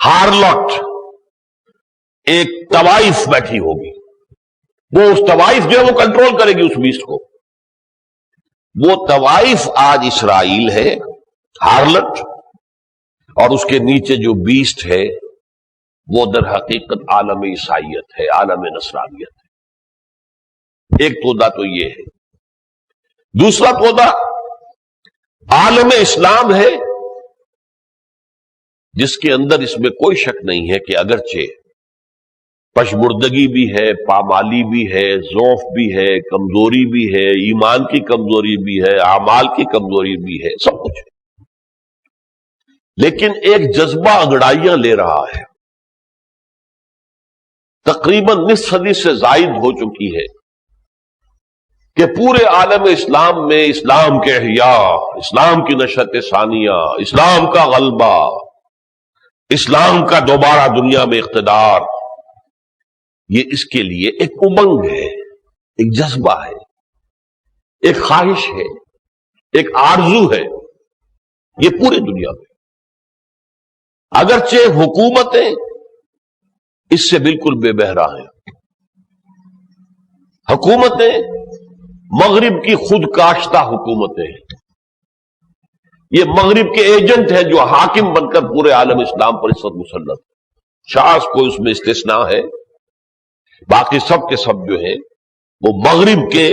ہارلٹ ایک طوائف بیٹھی ہوگی، وہ اس طوائف جو ہے وہ کنٹرول کرے گی اس بیسٹ کو. وہ طوائف آج اسرائیل ہے، ہارلٹ، اور اس کے نیچے جو بیسٹ ہے وہ در حقیقت عالم عیسائیت ہے، عالم نصرانیت ہے. ایک تودا تو یہ ہے. دوسرا تودا عالم اسلام ہے، جس کے اندر اس میں کوئی شک نہیں ہے کہ اگرچہ پشمردگی بھی ہے، پامالی بھی ہے، ضعف بھی ہے، کمزوری بھی ہے، ایمان کی کمزوری بھی ہے، اعمال کی کمزوری بھی ہے، سب کچھ ہے، لیکن ایک جذبہ انگڑائیاں لے رہا ہے. تقریباً نصف صدی سے زائد ہو چکی ہے کہ پورے عالم اسلام میں اسلام کے احیاء، اسلام کی نشأت ثانیہ، اسلام کا غلبہ، اسلام کا دوبارہ دنیا میں اقتدار، یہ اس کے لیے ایک امنگ ہے، ایک جذبہ ہے، ایک خواہش ہے، ایک آرزو ہے. یہ پوری دنیا میں اگرچہ حکومتیں اس سے بالکل بے بہرا ہیں. حکومتیں مغرب کی خود کاشتہ حکومتیں ہیں. یہ مغرب کے ایجنٹ ہیں جو حاکم بن کر پورے عالم اسلام پر اس وقت مسلط ہے. شاذ کوئی اس میں استثناء ہے، باقی سب کے سب جو ہیں وہ مغرب کے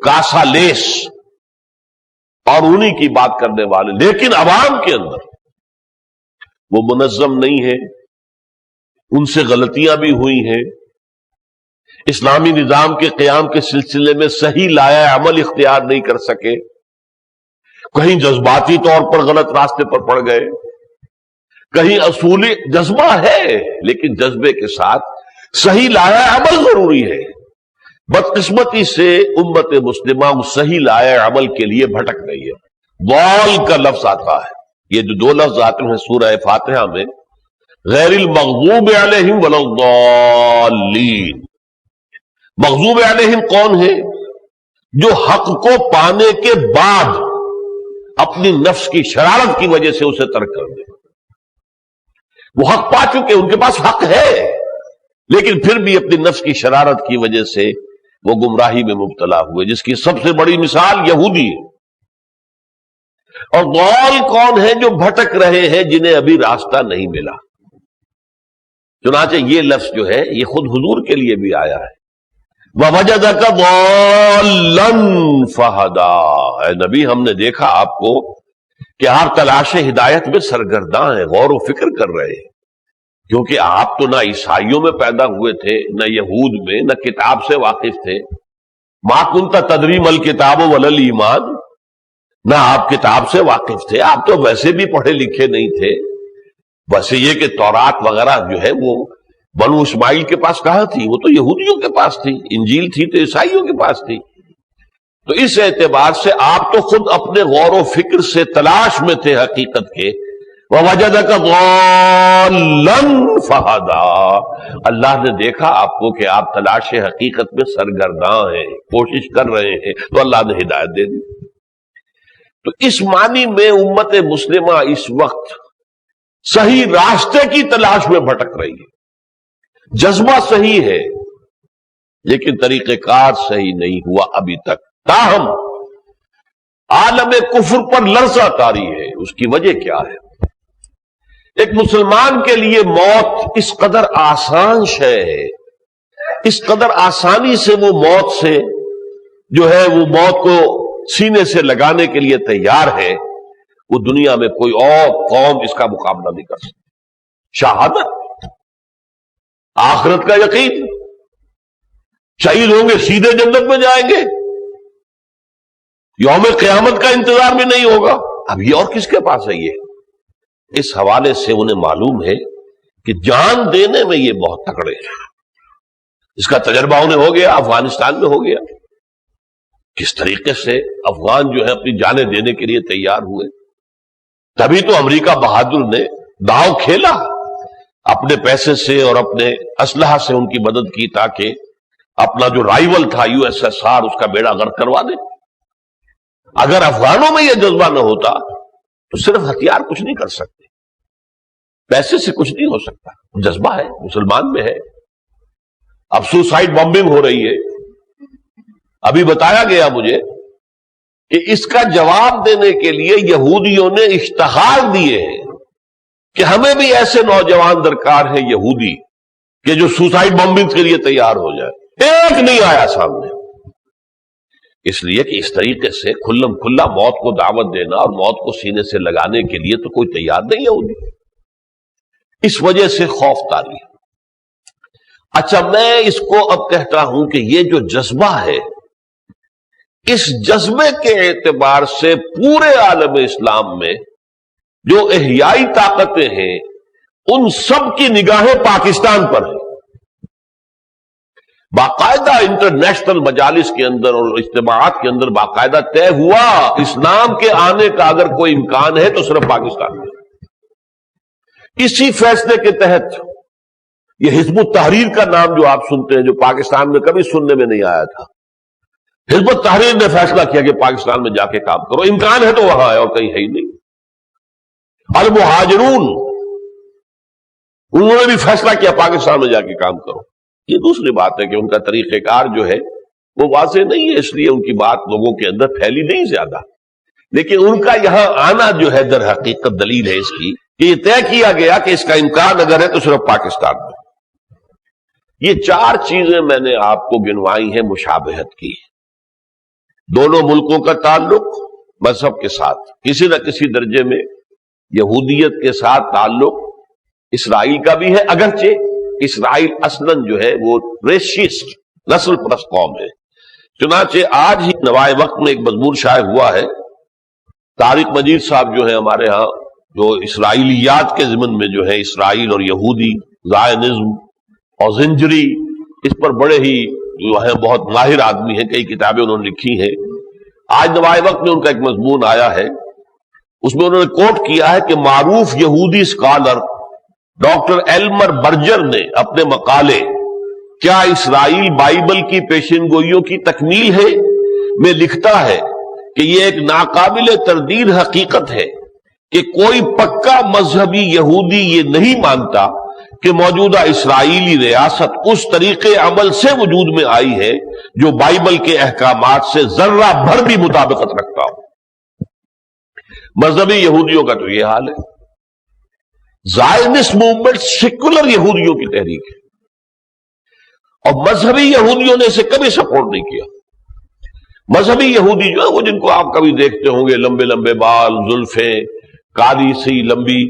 کاسا لیس اور انہی کی بات کرنے والے، لیکن عوام کے اندر وہ منظم نہیں ہے، ان سے غلطیاں بھی ہوئی ہیں. اسلامی نظام کے قیام کے سلسلے میں صحیح لایا عمل اختیار نہیں کر سکے، کہیں جذباتی طور پر غلط راستے پر پڑ گئے، کہیں اصولی جذبہ ہے لیکن جذبے کے ساتھ صحیح لایا عمل ضروری ہے. بدقسمتی سے امت مسلمہ صحیح لایا عمل کے لیے بھٹک رہی ہے. ضال کا لفظ آتا ہے، یہ جو دو لفظ آتے ہیں سورہ فاتحہ میں، غیر المغضوب علیہم ولا الضالین. مغضوب علیہم کون ہے؟ جو حق کو پانے کے بعد اپنی نفس کی شرارت کی وجہ سے اسے ترک کر دے. وہ حق پا چکے، ان کے پاس حق ہے، لیکن پھر بھی اپنی نفس کی شرارت کی وجہ سے وہ گمراہی میں مبتلا ہوئے، جس کی سب سے بڑی مثال یہودی ہے. اور ضال کون ہے؟ جو بھٹک رہے ہیں، جنہیں ابھی راستہ نہیں ملا. چنانچہ یہ لفظ جو ہے یہ خود حضور کے لیے بھی آیا ہے، وَوَجَدَكَ ضَالًّا فَهَدَىٰ. اے نبی، ہم نے دیکھا آپ کو کہ آپ تلاش ہدایت میں سرگرداں ہیں، غور و فکر کر رہے ہیں، کیونکہ آپ تو نہ عیسائیوں میں پیدا ہوئے تھے، نہ یہود میں، نہ کتاب سے واقف تھے. مَا كُنْتَ تَدْرِي مَا الْكِتَابُ وَلَا الْإِيمَانُ. نہ آپ کتاب سے واقف تھے، آپ تو ویسے بھی پڑھے لکھے نہیں تھے. ویسے یہ کہ تورات وغیرہ جو ہے وہ بنو اسماعیل کے پاس کہاں تھی؟ وہ تو یہودیوں کے پاس تھی. انجیل تھی تو عیسائیوں کے پاس تھی. تو اس اعتبار سے آپ تو خود اپنے غور و فکر سے تلاش میں تھے حقیقت کے. وَوَجَدَكَ ضَالًّا فَهَدَىٰ. اللہ نے دیکھا آپ کو کہ آپ تلاش حقیقت میں سرگرداں ہیں، کوشش کر رہے ہیں، تو اللہ نے ہدایت دے دی. تو اس معنی میں امت مسلمہ اس وقت صحیح راستے کی تلاش میں بھٹک رہی ہے. جذبہ صحیح ہے لیکن طریقہ کار صحیح نہیں ہوا ابھی تک. تاہم عالم کفر پر لرزہ طاری ہے. اس کی وجہ کیا ہے؟ ایک مسلمان کے لیے موت اس قدر آسان شے ہے، اس قدر آسانی سے وہ موت سے جو ہے وہ موت کو سینے سے لگانے کے لیے تیار ہے، وہ دنیا میں کوئی اور قوم اس کا مقابلہ نہیں کر سکتی. شہادت، آخرت کا یقین، شہید ہوں گے سیدھے جنت میں جائیں گے، یوم قیامت کا انتظار بھی نہیں ہوگا. اب یہ اور کس کے پاس ہے؟ یہ اس حوالے سے انہیں معلوم ہے کہ جان دینے میں یہ بہت تکڑے ہیں. اس کا تجربہ انہیں ہو گیا، افغانستان میں ہو گیا. کس طریقے سے افغان جو ہے اپنی جانیں دینے کے لیے تیار ہوئے. تبھی تو امریکہ بہادر نے داؤ کھیلا، اپنے پیسے سے اور اپنے اسلحہ سے ان کی مدد کی تاکہ اپنا جو رائیول تھا USSR اس کا بیڑا غرق کروا دے. اگر افغانوں میں یہ جذبہ نہ ہوتا تو صرف ہتھیار کچھ نہیں کر سکتے. پیسے سے کچھ نہیں ہو سکتا، جذبہ ہے، مسلمان میں ہے۔ اب سوسائڈ بمبنگ ہو رہی ہے، ابھی بتایا گیا مجھے کہ اس کا جواب دینے کے لیے یہودیوں نے اشتہار دیے ہیں کہ ہمیں بھی ایسے نوجوان درکار ہیں یہودی کہ جو سوسائڈ بمبنگ کے لیے تیار ہو جائے۔ ایک نہیں آیا سامنے، اس لیے کہ اس طریقے سے کھلم کھلا موت کو دعوت دینا اور موت کو سینے سے لگانے کے لیے تو کوئی تیار نہیں یہودی، اس وجہ سے خوف طاری۔ اچھا، میں اس کو اب کہتا ہوں کہ یہ جو جذبہ ہے، اس جذبے کے اعتبار سے پورے عالم اسلام میں جو احیائی طاقتیں ہیں ان سب کی نگاہیں پاکستان پر ہیں۔ باقاعدہ انٹرنیشنل مجالس کے اندر اور اجتماعات کے اندر باقاعدہ طے ہوا اسلام کے آنے کا اگر کوئی امکان ہے تو صرف پاکستان میں۔ اسی فیصلے کے تحت یہ حزب التحریر کا نام جو آپ سنتے ہیں، جو پاکستان میں کبھی سننے میں نہیں آیا تھا، حزب التحریر نے فیصلہ کیا کہ پاکستان میں جا کے کام کرو، امکان ہے تو وہاں ہے اور کہیں ہے ہی نہیں۔ المہاجرون، انہوں نے بھی فیصلہ کیا پاکستان میں جا کے کام کرو۔ یہ دوسری بات ہے کہ ان کا طریقہ کار جو ہے وہ واضح نہیں ہے، اس لیے ان کی بات لوگوں کے اندر پھیلی نہیں زیادہ، لیکن ان کا یہاں آنا جو ہے در حقیقت دلیل ہے اس کی کہ یہ طے کیا گیا کہ اس کا امکان اگر ہے تو صرف پاکستان میں۔ یہ چار چیزیں میں نے آپ کو گنوائی ہیں مشابہت کی۔ دونوں ملکوں کا تعلق مذہب کے ساتھ، کسی نہ کسی درجے میں یہودیت کے ساتھ تعلق اسرائیل کا بھی ہے، اگرچہ اسرائیل اصلاً جو ہے وہ ریشسٹ، نسل پرست قوم ہے۔ چنانچہ آج ہی نوائے وقت میں ایک مضمون شائع ہوا ہے، طارق مجید صاحب جو ہیں ہمارے ہاں، جو اسرائیلیات کے ضمن میں جو ہے اسرائیل اور یہودی، زائنزم اور زنجری، اس پر بڑے ہی جو ہے بہت ماہر آدمی ہیں، کئی کتابیں انہوں نے لکھی ہیں۔ آج نوائے وقت میں ان کا ایک مضمون آیا ہے، اس میں انہوں نے کوٹ کیا ہے کہ معروف یہودی اسکالر ڈاکٹر ایلمر برجر نے اپنے مقالے کیا اسرائیل بائبل کی پیشین گوئیوں کی تکمیل ہے میں لکھتا ہے کہ یہ ایک ناقابل تردید حقیقت ہے کہ کوئی پکا مذہبی یہودی یہ نہیں مانتا کہ موجودہ اسرائیلی ریاست اس طریقے عمل سے وجود میں آئی ہے جو بائبل کے احکامات سے ذرہ بھر بھی مطابقت رکھتا ہو۔ مذہبی یہودیوں کا تو یہ حال ہے۔ زائنسٹ موومنٹ سیکولر یہودیوں کی تحریک ہے اور مذہبی یہودیوں نے اسے کبھی سپورٹ نہیں کیا۔ مذہبی یہودی جو ہے وہ جن کو آپ کبھی دیکھتے ہوں گے، لمبے لمبے بال، زلفیں، کالی سی لمبی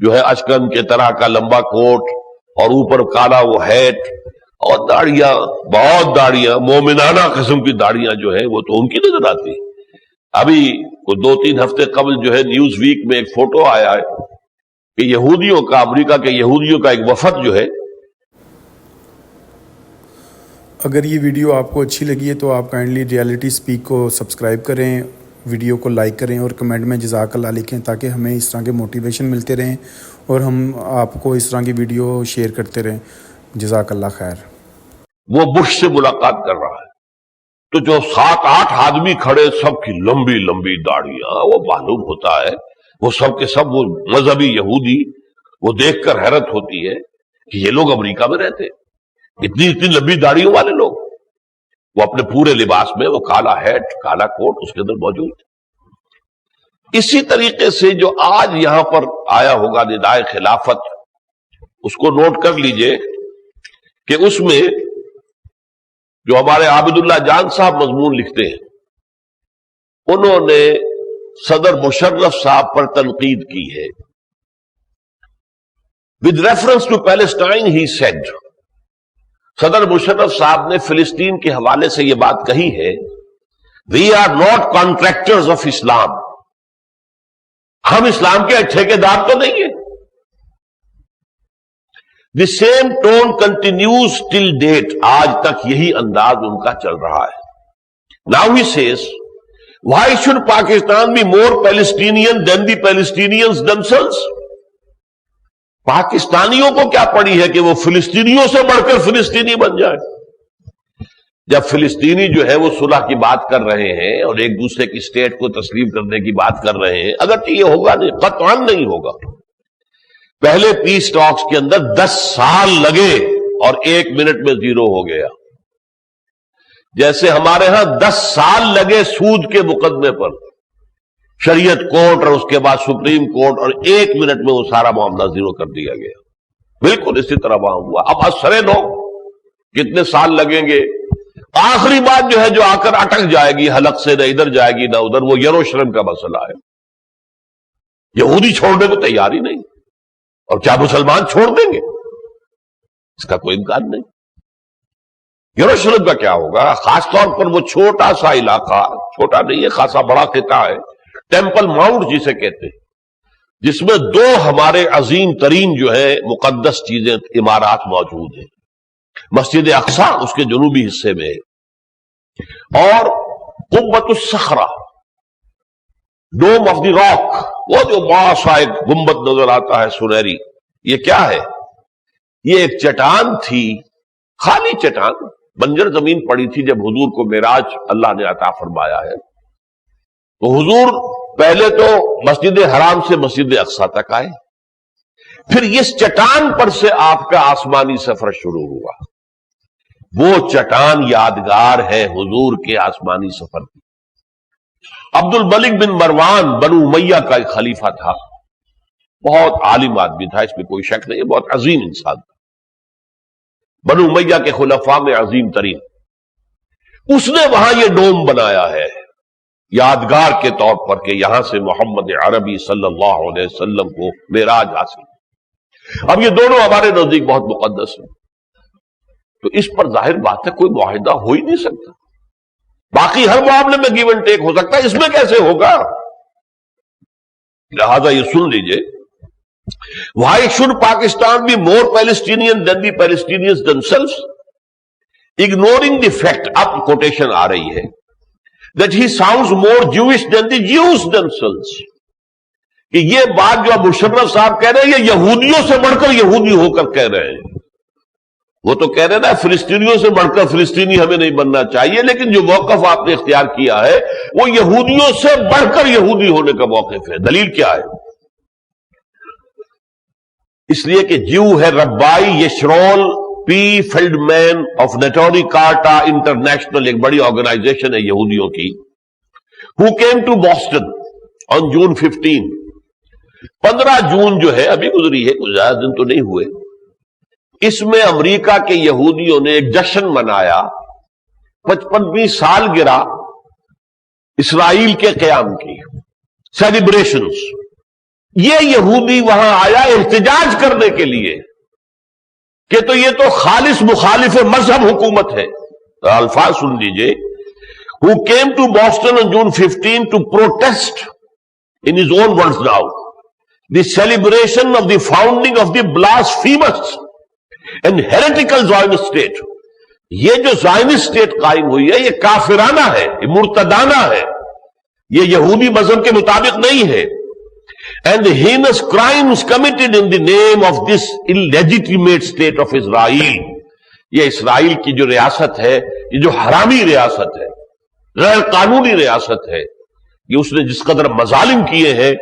جو ہے اشکن کے طرح کا لمبا کوٹ اور اوپر کالا وہ ہیٹ اور داڑیاں، بہت داڑیاں، مومنانہ قسم کی داڑیاں جو ہے وہ تو ان کی نظر آتی۔ ابھی کوئی 2-3 ہفتے قبل جو ہے نیوز ویک میں ایک فوٹو آیا ہے کہ یہودیوں کا، امریکہ کے یہودیوں کا ایک وفد جو ہے۔ اگر یہ ویڈیو آپ کو اچھی لگی ہے تو آپ کائنڈلی ریالٹی سپیک کو سبسکرائب کریں، ویڈیو کو لائک کریں اور کمنٹ میں جزاک اللہ لکھیں تاکہ ہمیں اس طرح کے موٹیویشن ملتے رہیں اور ہم آپ کو اس طرح کی ویڈیو شیئر کرتے رہیں۔ جزاک اللہ خیر۔ وہ بش سے ملاقات کر رہا ہے تو جو 7-8 آدمی کھڑے، سب کی لمبی لمبی داڑیاں، وہ معلوم ہوتا ہے وہ سب کے سب وہ مذہبی یہودی، وہ دیکھ کر حیرت ہوتی ہے کہ یہ لوگ امریکہ میں رہتے، اتنی لمبی داڑیوں والے لوگ، وہ اپنے پورے لباس میں وہ کالا ہیٹ، کالا کوٹ اس کے اندر موجود تھے۔ اسی طریقے سے جو آج یہاں پر آیا ہوگا ندائے خلافت، اس کو نوٹ کر لیجئے کہ اس میں جو ہمارے عابد اللہ جان صاحب مضمون لکھتے ہیں، انہوں نے صدر مشرف صاحب پر تنقید کی ہے۔ with reference to Palestine he said، صدر مشرف صاحب نے فلسطین کے حوالے سے یہ بات کہی ہے، we are not contractors of Islam، ہم اسلام کے ٹھیکیدار تو نہیں ہیں۔ the same tone continues till date، آج تک یہی انداز ان کا چل رہا ہے۔ now he says why should Pakistan be more Palestinian than the Palestinians themselves؟ پاکستانیوں کو کیا پڑی ہے کہ وہ فلسطینیوں سے بڑھ کر فلسطینی بن جائے؟ جب فلسطینی جو ہے وہ صلح کی بات کر رہے ہیں اور ایک دوسرے کی اسٹیٹ کو تسلیم کرنے کی بات کر رہے ہیں، اگرچہ یہ ہوگا نہیں، قطعاً نہیں ہوگا، پہلے پیس ٹاکس کے اندر 10 سال لگے اور 1 منٹ میں زیرو ہو گیا. جیسے ہمارے ہاں 10 سال لگے سود کے مقدمے پر، شریعت کورٹ اور اس کے بعد سپریم کورٹ، اور 1 منٹ میں وہ سارا معاملہ زیرو کر دیا گیا. بالکل اسی طرح وہاں ہوا. اب اثرے لو کتنے سال لگیں گے. آخری بات جو ہے جو آ کر اٹک جائے گی حلق سے، نہ ادھر جائے گی نہ ادھر، وہ یروشلم کا مسئلہ ہے. یہودی چھوڑنے کو تیار ہی نہیں، اور کیا مسلمان چھوڑ دیں گے؟ اس کا کوئی امکان نہیں. یروشلم کا کیا ہوگا؟ خاص طور پر وہ چھوٹا سا علاقہ، چھوٹا نہیں ہے، خاصا بڑا خطہ ہے، ٹیمپل ماؤنٹ جسے کہتے ہیں، جس میں 2 ہمارے عظیم ترین جو ہے مقدس چیزیں، عمارات موجود ہیں. مسجد اقصی اس کے جنوبی حصے میں ہے، اور قبۃ الصخرہ، ڈوم آف دی راک، وہ جو بڑا سا ایک گنبد نظر آتا ہے سنہری. یہ کیا ہے؟ یہ ایک چٹان تھی، خالی چٹان، بنجر زمین پڑی تھی جب حضور کو معراج اللہ نے عطا فرمایا ہے. تو حضور پہلے تو مسجد حرام سے مسجد اقصی تک آئے، پھر اس چٹان پر سے آپ کا آسمانی سفر شروع ہوا. وہ چٹان یادگار ہے حضور کے آسمانی سفر کی. عبد الملک بن مروان بنو امیہ کا ایک خلیفہ تھا، بہت عالم آدمی تھا، اس میں کوئی شک نہیں، بہت عظیم انسان تھا، بنو امیہ کے خلفاء میں عظیم ترین. اس نے وہاں یہ ڈوم بنایا ہے یادگار کے طور پر کہ یہاں سے محمد عربی صلی اللہ علیہ وسلم کو معراج حاصل. اب یہ دونوں ہمارے نزدیک بہت مقدس ہیں، تو اس پر ظاہر بات ہے کوئی معاہدہ ہو ہی نہیں سکتا. باقی ہر معاملے میں گیو اینڈ ٹیک ہو سکتا ہے، اس میں کیسے ہوگا؟ لہذا یہ سن لیجئے. Why should Pakistan be more Palestinian than the Palestinians themselves? Ignoring the fact, اب کوٹیشن آ رہی ہے, that he sounds more Jewish than the Jews themselves. کہ یہ بات جو اب مشرف صاحب کہہ رہے ہیں یہ یہودیوں سے بڑھ کر یہودی ہو کر کہہ رہے ہیں. وہ تو کہہ رہے نا فلسطینیوں سے بڑھ کر فلسطینی ہمیں نہیں بننا چاہیے, لیکن جو موقف آپ نے اختیار کیا ہے وہ یہودیوں سے بڑھ کر یہودی ہونے کا موقف ہے. دلیل کیا ہے؟ اس لیے کہ جیو ہے ربائی یشرول پی فیلڈمین آف نیٹوری کارٹا انٹرنیشنل, ایک بڑی آرگنائزیشن ہے یہودیوں کی, who came to Boston on June 15. 15 جون جو ہے ابھی گزری ہے, کچھ زیادہ دن تو نہیں ہوئے. اس میں امریکہ کے یہودیوں نے ایک جشن منایا, 55ویں سالگرہ اسرائیل کے قیام کی, سیلیبریشنز. یہ یہودی وہاں آیا احتجاج کرنے کے لیے کہ تو یہ تو خالص مخالف مذہب حکومت ہے. الفاظ سن لیجئے, who came to Boston on June 15 to protest, in his own words now, the celebration of the founding of the blasphemous and heretical Zionist state. یہ جو Zionist state قائم ہوئی ہے یہ کافرانہ ہے, یہ مرتدانہ ہے, یہ یہودی مذہب کے مطابق نہیں ہے. And the heinous crimes committed in the name of this illegitimate state of Israel. یہ اسرائیل کی جو ریاست ہے, یہ جو حرامی ریاست ہے, غیر قانونی ریاست ہے, یہ اس نے جس قدر مظالم کیے ہیں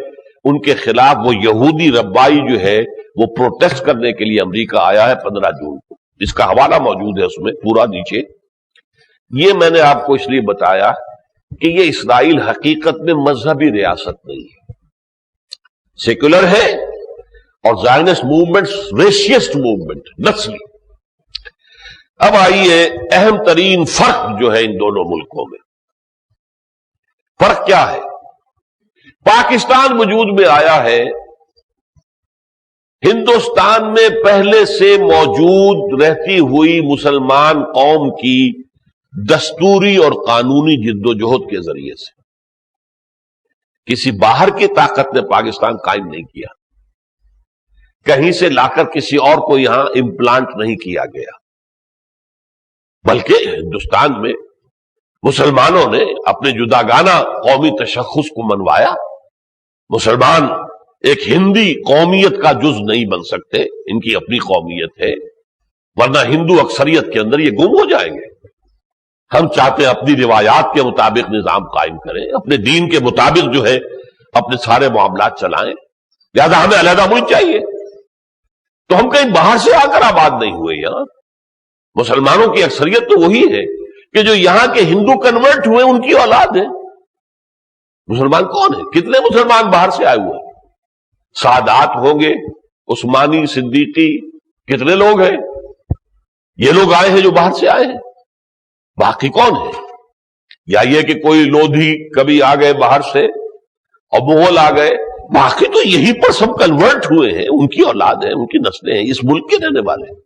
ان کے خلاف وہ یہودی ربائی جو ہے وہ پروٹیسٹ کرنے کے لیے امریکہ آیا ہے 15 جون کو. اس کا حوالہ موجود ہے اس میں پورا نیچے. یہ میں نے آپ کو اس لیے بتایا کہ یہ اسرائیل حقیقت میں مذہبی ریاست نہیں ہے, سیکولر ہے, اور زائنسٹ موومنٹ ریشیسٹ موومنٹ, نسلی. اب آئیے اہم ترین فرق جو ہے ان دونوں ملکوں میں. فرق کیا ہے؟ پاکستان وجود میں آیا ہے, ہندوستان میں پہلے سے موجود رہتی ہوئی مسلمان قوم کی دستوری اور قانونی جدوجہد کے ذریعے سے. کسی باہر کی طاقت نے پاکستان قائم نہیں کیا, کہیں سے لا کر کسی اور کو یہاں امپلانٹ نہیں کیا گیا, بلکہ ہندوستان میں مسلمانوں نے اپنے جداگانہ قومی تشخص کو منوایا. مسلمان ایک ہندی قومیت کا جز نہیں بن سکتے, ان کی اپنی قومیت ہے, ورنہ ہندو اکثریت کے اندر یہ گم ہو جائیں گے. ہم چاہتے ہیں اپنی روایات کے مطابق نظام قائم کریں, اپنے دین کے مطابق جو ہے اپنے سارے معاملات چلائیں, لہذا ہمیں علیحدہ ملک چاہیے. تو ہم کہیں باہر سے آ کر آباد نہیں ہوئے یہاں. مسلمانوں کی اکثریت تو وہی ہے کہ جو یہاں کے ہندو کنورٹ ہوئے ان کی اولاد ہے. مسلمان کون ہے؟ کتنے مسلمان باہر سے آئے ہوئے؟ سادات ہوں گے، عثمانی، صدیقی، کتنے لوگ ہیں؟ یہ لوگ آئے ہیں جو باہر سے آئے ہیں. باقی کون ہے؟ یا یہ کہ کوئی لودھی کبھی آ گئے باہر سے اور مغل آ گئے. باقی تو یہی پر سب کنورٹ ہوئے ہیں، ان کی اولاد ہیں، ان کی نسلیں ہیں، اس ملک کے رہنے والے ہیں.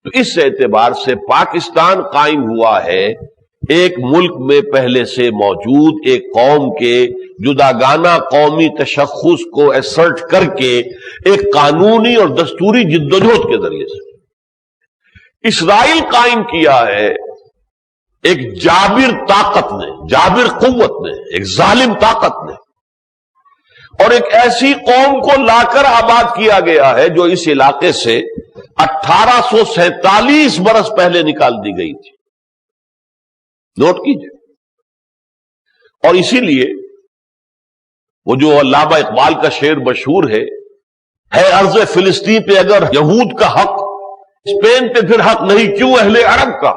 تو اس اعتبار سے پاکستان قائم ہوا ہے ایک ملک میں پہلے سے موجود ایک قوم کے جداگانہ قومی تشخص کو ایسرٹ کر کے ایک قانونی اور دستوری جدوجہد کے ذریعے سے. اسرائیل قائم کیا ہے ایک جابر طاقت نے، جابر قوت نے، ایک ظالم طاقت نے، اور ایک ایسی قوم کو لا کر آباد کیا گیا ہے جو اس علاقے سے 1847 برس پہلے نکال دی گئی تھی. نوٹ کیجئے. اور اسی لیے وہ جو علامہ اقبال کا شعر مشہور ہے ارض فلسطین پہ اگر یہود کا حق، اسپین پہ پھر حق نہیں کیوں اہل عرب کا؟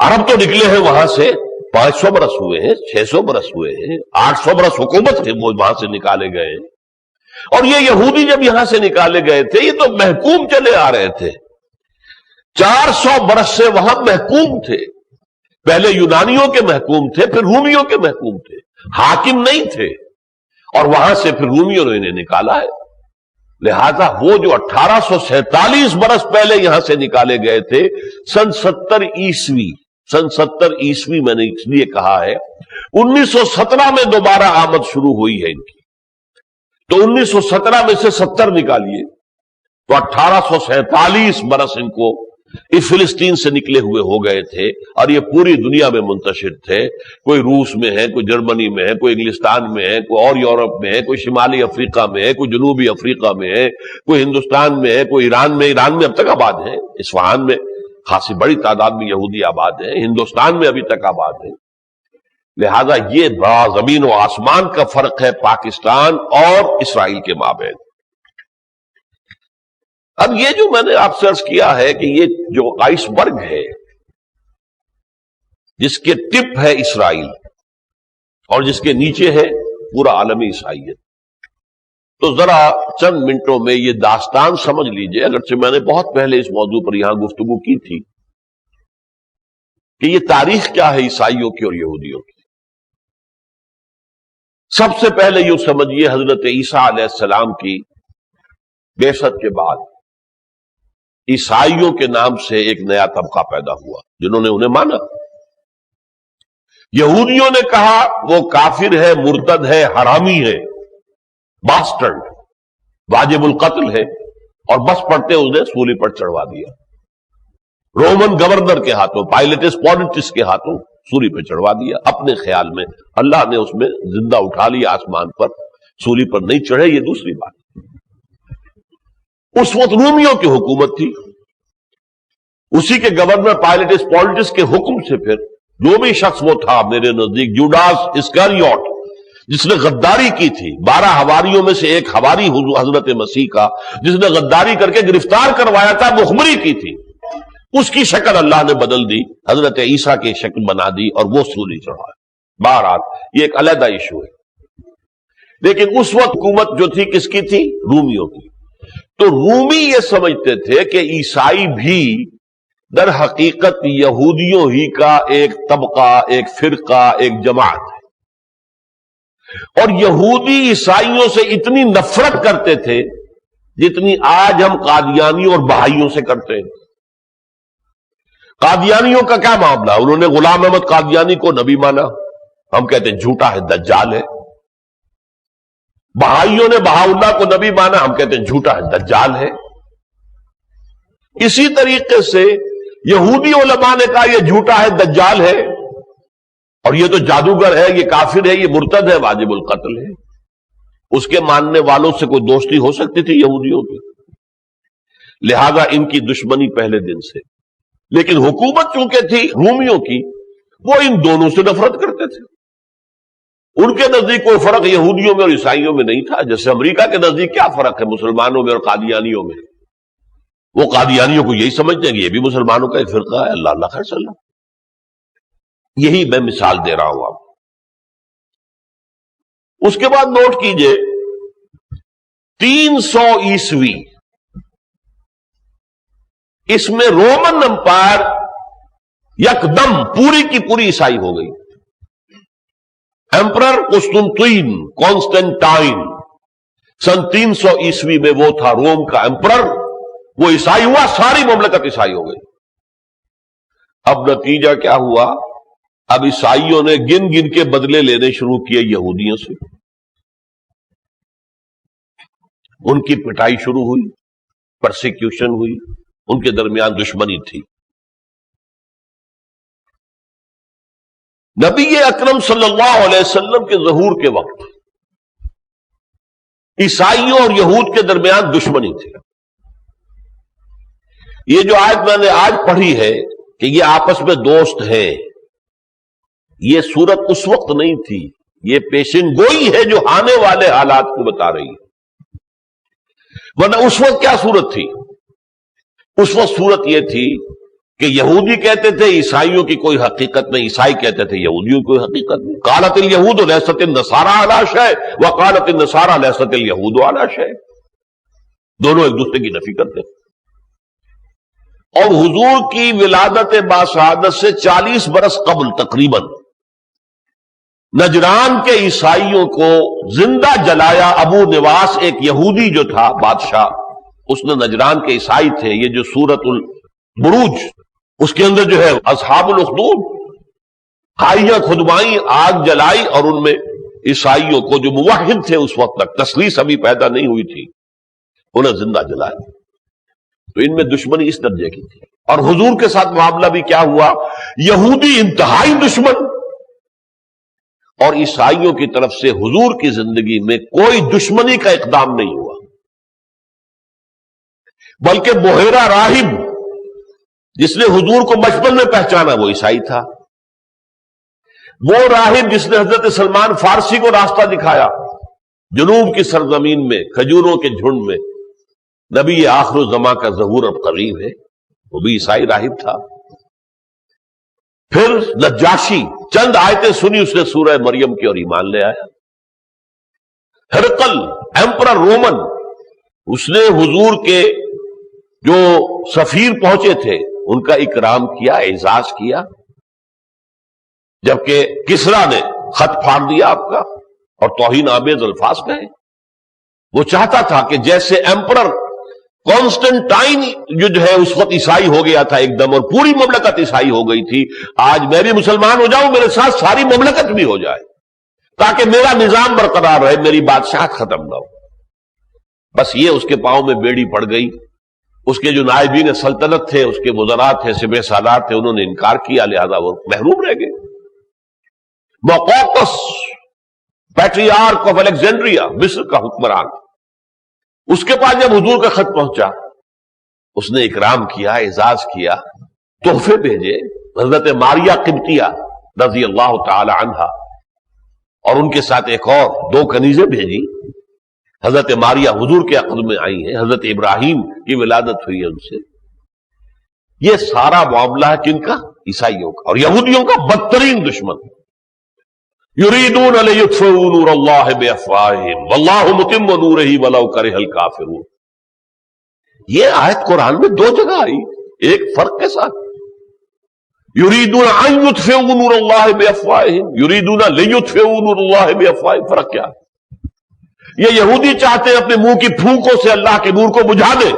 عرب تو نکلے ہیں وہاں سے 500 برس ہوئے ہیں، 600 برس ہوئے ہیں، 800 برس حکومت تھے، وہ وہاں سے نکالے گئے. اور یہ یہودی جب یہاں سے نکالے گئے تھے یہ تو محکوم چلے آ رہے تھے، 400 برس سے وہاں محکوم تھے. پہلے یونانیوں کے محکوم تھے، پھر رومیوں کے محکوم تھے، حاکم نہیں تھے، اور وہاں سے پھر رومیوں نے انہیں نکالا ہے. لہذا وہ جو 1847 برس پہلے یہاں سے نکالے گئے تھے، سن 70 عیسوی میں نے اس لیے کہا ہے 1917 میں دوبارہ آمد شروع ہوئی ہے ان کی. تو 1917 میں سے 70 نکالیے تو 1847 برس ان کو اس فلسطین سے نکلے ہوئے ہو گئے تھے، اور یہ پوری دنیا میں منتشر تھے. کوئی روس میں ہے، کوئی جرمنی میں ہے، کوئی انگلستان میں ہے، کوئی اور یورپ میں ہے، کوئی شمالی افریقہ میں ہے، کوئی جنوبی افریقہ میں ہے، کوئی ہندوستان میں ہے، کوئی ایران میں اب تک آباد ہے. اصفہان میں خاصی بڑی تعداد میں یہودی آباد ہیں، ہندوستان میں ابھی تک آباد ہیں. لہذا یہ بڑا زمین و آسمان کا فرق ہے پاکستان اور اسرائیل کے مابین. اب یہ جو میں نے آپ سے عرض کیا ہے کہ یہ جو آئس برگ ہے جس کے ٹپ ہے اسرائیل اور جس کے نیچے ہے پورا عالمی عیسائیت، تو ذرا چند منٹوں میں یہ داستان سمجھ لیجئے. اگرچہ میں نے بہت پہلے اس موضوع پر یہاں گفتگو کی تھی کہ یہ تاریخ کیا ہے عیسائیوں کی اور یہودیوں کی. سب سے پہلے یوں سمجھیے حضرت عیسیٰ علیہ السلام کی بعثت کے بعد عیسائیوں کے نام سے ایک نیا طبقہ پیدا ہوا جنہوں نے انہیں مانا. یہودیوں نے کہا وہ کافر ہے، مرتد ہے، حرامی ہے، باسٹرڈ، واجب القتل ہے، اور بس پڑتے انہیں سولی پر چڑھوا دیا. رومن گورنر کے ہاتھوں، پائلٹس پولیٹس کے ہاتھوں سولی پہ چڑھوا دیا. اپنے خیال میں اللہ نے اس میں زندہ اٹھا لیا آسمان پر، سولی پر نہیں چڑھے یہ دوسری بات. اس وقت رومیوں کی حکومت تھی، اسی کے گورنر پائلٹس پولیٹس کے حکم سے پھر جو بھی شخص وہ تھا میرے نزدیک جوڈاس اسکریوٹ جس نے غداری کی تھی، 12 حواریوں میں سے ایک حواری حضرت مسیح کا جس نے غداری کر کے گرفتار کروایا تھا، مخبری کی تھی، اس کی شکل اللہ نے بدل دی، حضرت عیسیٰ کی شکل بنا دی اور وہ سولی چڑھایا. بہرحال یہ ایک علیحدہ ایشو ہے. لیکن اس وقت حکومت جو تھی کس کی تھی؟ رومیوں کی. تو رومی یہ سمجھتے تھے کہ عیسائی بھی در حقیقت یہودیوں ہی کا ایک طبقہ، ایک فرقہ، ایک جماعت ہے، اور یہودی عیسائیوں سے اتنی نفرت کرتے تھے جتنی آج ہم قادیانیوں اور بہائیوں سے کرتے ہیں. قادیانیوں کا کیا معاملہ؟ انہوں نے غلام احمد قادیانی کو نبی مانا، ہم کہتے ہیں جھوٹا ہے، دجال ہے. بہائیوں نے بہا اللہ کو نبی مانا، ہم کہتے ہیں جھوٹا ہے، دجال ہے. اسی طریقے سے یہودی علماء نے کہا یہ جھوٹا ہے، دجال ہے، اور یہ تو جادوگر ہے، یہ کافر ہے، یہ مرتد ہے، واجب القتل ہے. اس کے ماننے والوں سے کوئی دوستی ہو سکتی تھی یہودیوں کی؟ لہذا ان کی دشمنی پہلے دن سے. لیکن حکومت چونکہ تھی رومیوں کی، وہ ان دونوں سے نفرت کرتے تھے. ان کے نزدیک کوئی فرق یہودیوں میں اور عیسائیوں میں نہیں تھا. جیسے امریکہ کے نزدیک کیا فرق ہے مسلمانوں میں اور قادیانیوں میں؟ وہ قادیانیوں کو یہی سمجھتے ہیں کہ یہ بھی مسلمانوں کا ایک فرقہ ہے. اللہ اللہ خیر صلی اللہ. یہی میں مثال دے رہا ہوں آپ. اس کے بعد نوٹ کیجئے 300 عیسوی اس میں رومن امپائر یکدم پوری کی پوری عیسائی ہو گئی. ایمپرر قسطنطین کانسٹنٹائن سن 300 عیسوی میں وہ تھا روم کا ایمپرر، وہ عیسائی ہوا، ساری مملکت عیسائی ہو گئی. اب نتیجہ کیا ہوا؟ اب عیسائیوں نے گن گن کے بدلے لینے شروع کیے یہودیوں سے. ان کی پٹائی شروع ہوئی، پرسیکیوشن ہوئی، ان کے درمیان دشمنی تھی. نبی اکرم صلی اللہ علیہ وسلم کے ظہور کے وقت عیسائیوں اور یہود کے درمیان دشمنی تھی. یہ جو آیت میں نے آج پڑھی ہے کہ یہ آپس میں دوست ہیں، یہ صورت اس وقت نہیں تھی، یہ پیشن گوئی ہے جو آنے والے حالات کو بتا رہی ہے. ورنہ اس وقت کیا صورت تھی؟ اس وقت صورت یہ تھی کہ یہودی کہتے تھے عیسائیوں کی کوئی حقیقت نہیں، عیسائی کہتے تھے یہودیوں کی کوئی حقیقت نہیں. قالت الیہود لیست النصارى علی شیء وقالت النصارى لیست الیہود علی شیء. دونوں ایک دوسرے کی نفی کرتے ہیں. اور حضور کی ولادت باسعادت سے 40 برس قبل تقریباً نجران کے عیسائیوں کو زندہ جلایا ابو نواس، ایک یہودی جو تھا بادشاہ، اس نے نجران کے عیسائی تھے. یہ جو سورۃ البروج اس کے اندر جو ہے اصحاب الاخدود کھائیاں کھدوائیں، آگ جلائی، اور ان میں عیسائیوں کو جو موحد تھے اس وقت تک، تسلیس ابھی پیدا نہیں ہوئی تھی، انہیں زندہ جلایا. تو ان میں دشمنی اس درجے کی تھی. اور حضور کے ساتھ معاملہ بھی کیا ہوا؟ یہودی انتہائی دشمن، اور عیسائیوں کی طرف سے حضور کی زندگی میں کوئی دشمنی کا اقدام نہیں ہوا. بلکہ بحیرہ راہب جس نے حضور کو بچپن میں پہچانا وہ عیسائی تھا. وہ راہب جس نے حضرت سلمان فارسی کو راستہ دکھایا جنوب کی سرزمین میں کھجوروں کے جھنڈ میں، نبی آخر الزماں کا ظہور اب قریب ہے، وہ بھی عیسائی راہب تھا. پھر نجاشی، چند آیتیں سنی اس نے سورہ مریم کی اور ایمان لے آیا. ہرقل ایمپرر رومن، اس نے حضور کے جو سفیر پہنچے تھے ان کا اکرام کیا، اعزاز کیا. جبکہ کسرا نے خط پھاڑ دیا آپ کا اور توہین آمیز الفاظ کہے. وہ چاہتا تھا کہ جیسے ایمپرر کانسٹنٹائن جو ہے اس وقت عیسائی ہو گیا تھا ایک دم، اور پوری مملکت عیسائی ہو گئی تھی، آج میں بھی مسلمان ہو جاؤں، میرے ساتھ ساری مملکت بھی ہو جائے، تاکہ میرا نظام برقرار رہے، میری بادشاہت ختم نہ ہو. بس یہ اس کے پاؤں میں بیڑی پڑ گئی. اس کے جو نائبین سلطنت تھے، اس کے وزراء تھے، سپہ سالار تھے، انہوں نے انکار کیا، لہذا وہ محروم رہ گئے. مقوقس پیٹریارک آف الیگزینڈریا، مصر کا حکمران، اس کے پاس جب حضور کا خط پہنچا اس نے اکرام کیا، اعزاز کیا، تحفے بھیجے. حضرت ماریہ قبطیہ رضی اللہ تعالی عنہا اور ان کے ساتھ ایک اور 2 کنیزیں بھیجی. حضرت ماریہ حضور کے عقد میں آئی ہیں، حضرت ابراہیم کی ولادت ہوئی ہے ان سے. یہ سارا معاملہ ہے کن کا؟ عیسائیوں کا اور یہودیوں کا بدترین دشمن. یریدون لیطفئوا نور اللہ بافواہہم واللہ متم نورہ ولو کرہ الکافرون. یہ آیت قرآن میں 2 جگہ آئی، ایک فرق کے ساتھ. یریدون ان یطفئوا نور اللہ بافواہہم، یریدون لیطفئوا نور اللہ بافواہہم. فرق کیا ہے؟ یہ یہودی چاہتے ہیں اپنے منہ کی پھونکوں سے اللہ کے نور کو بجھا دے.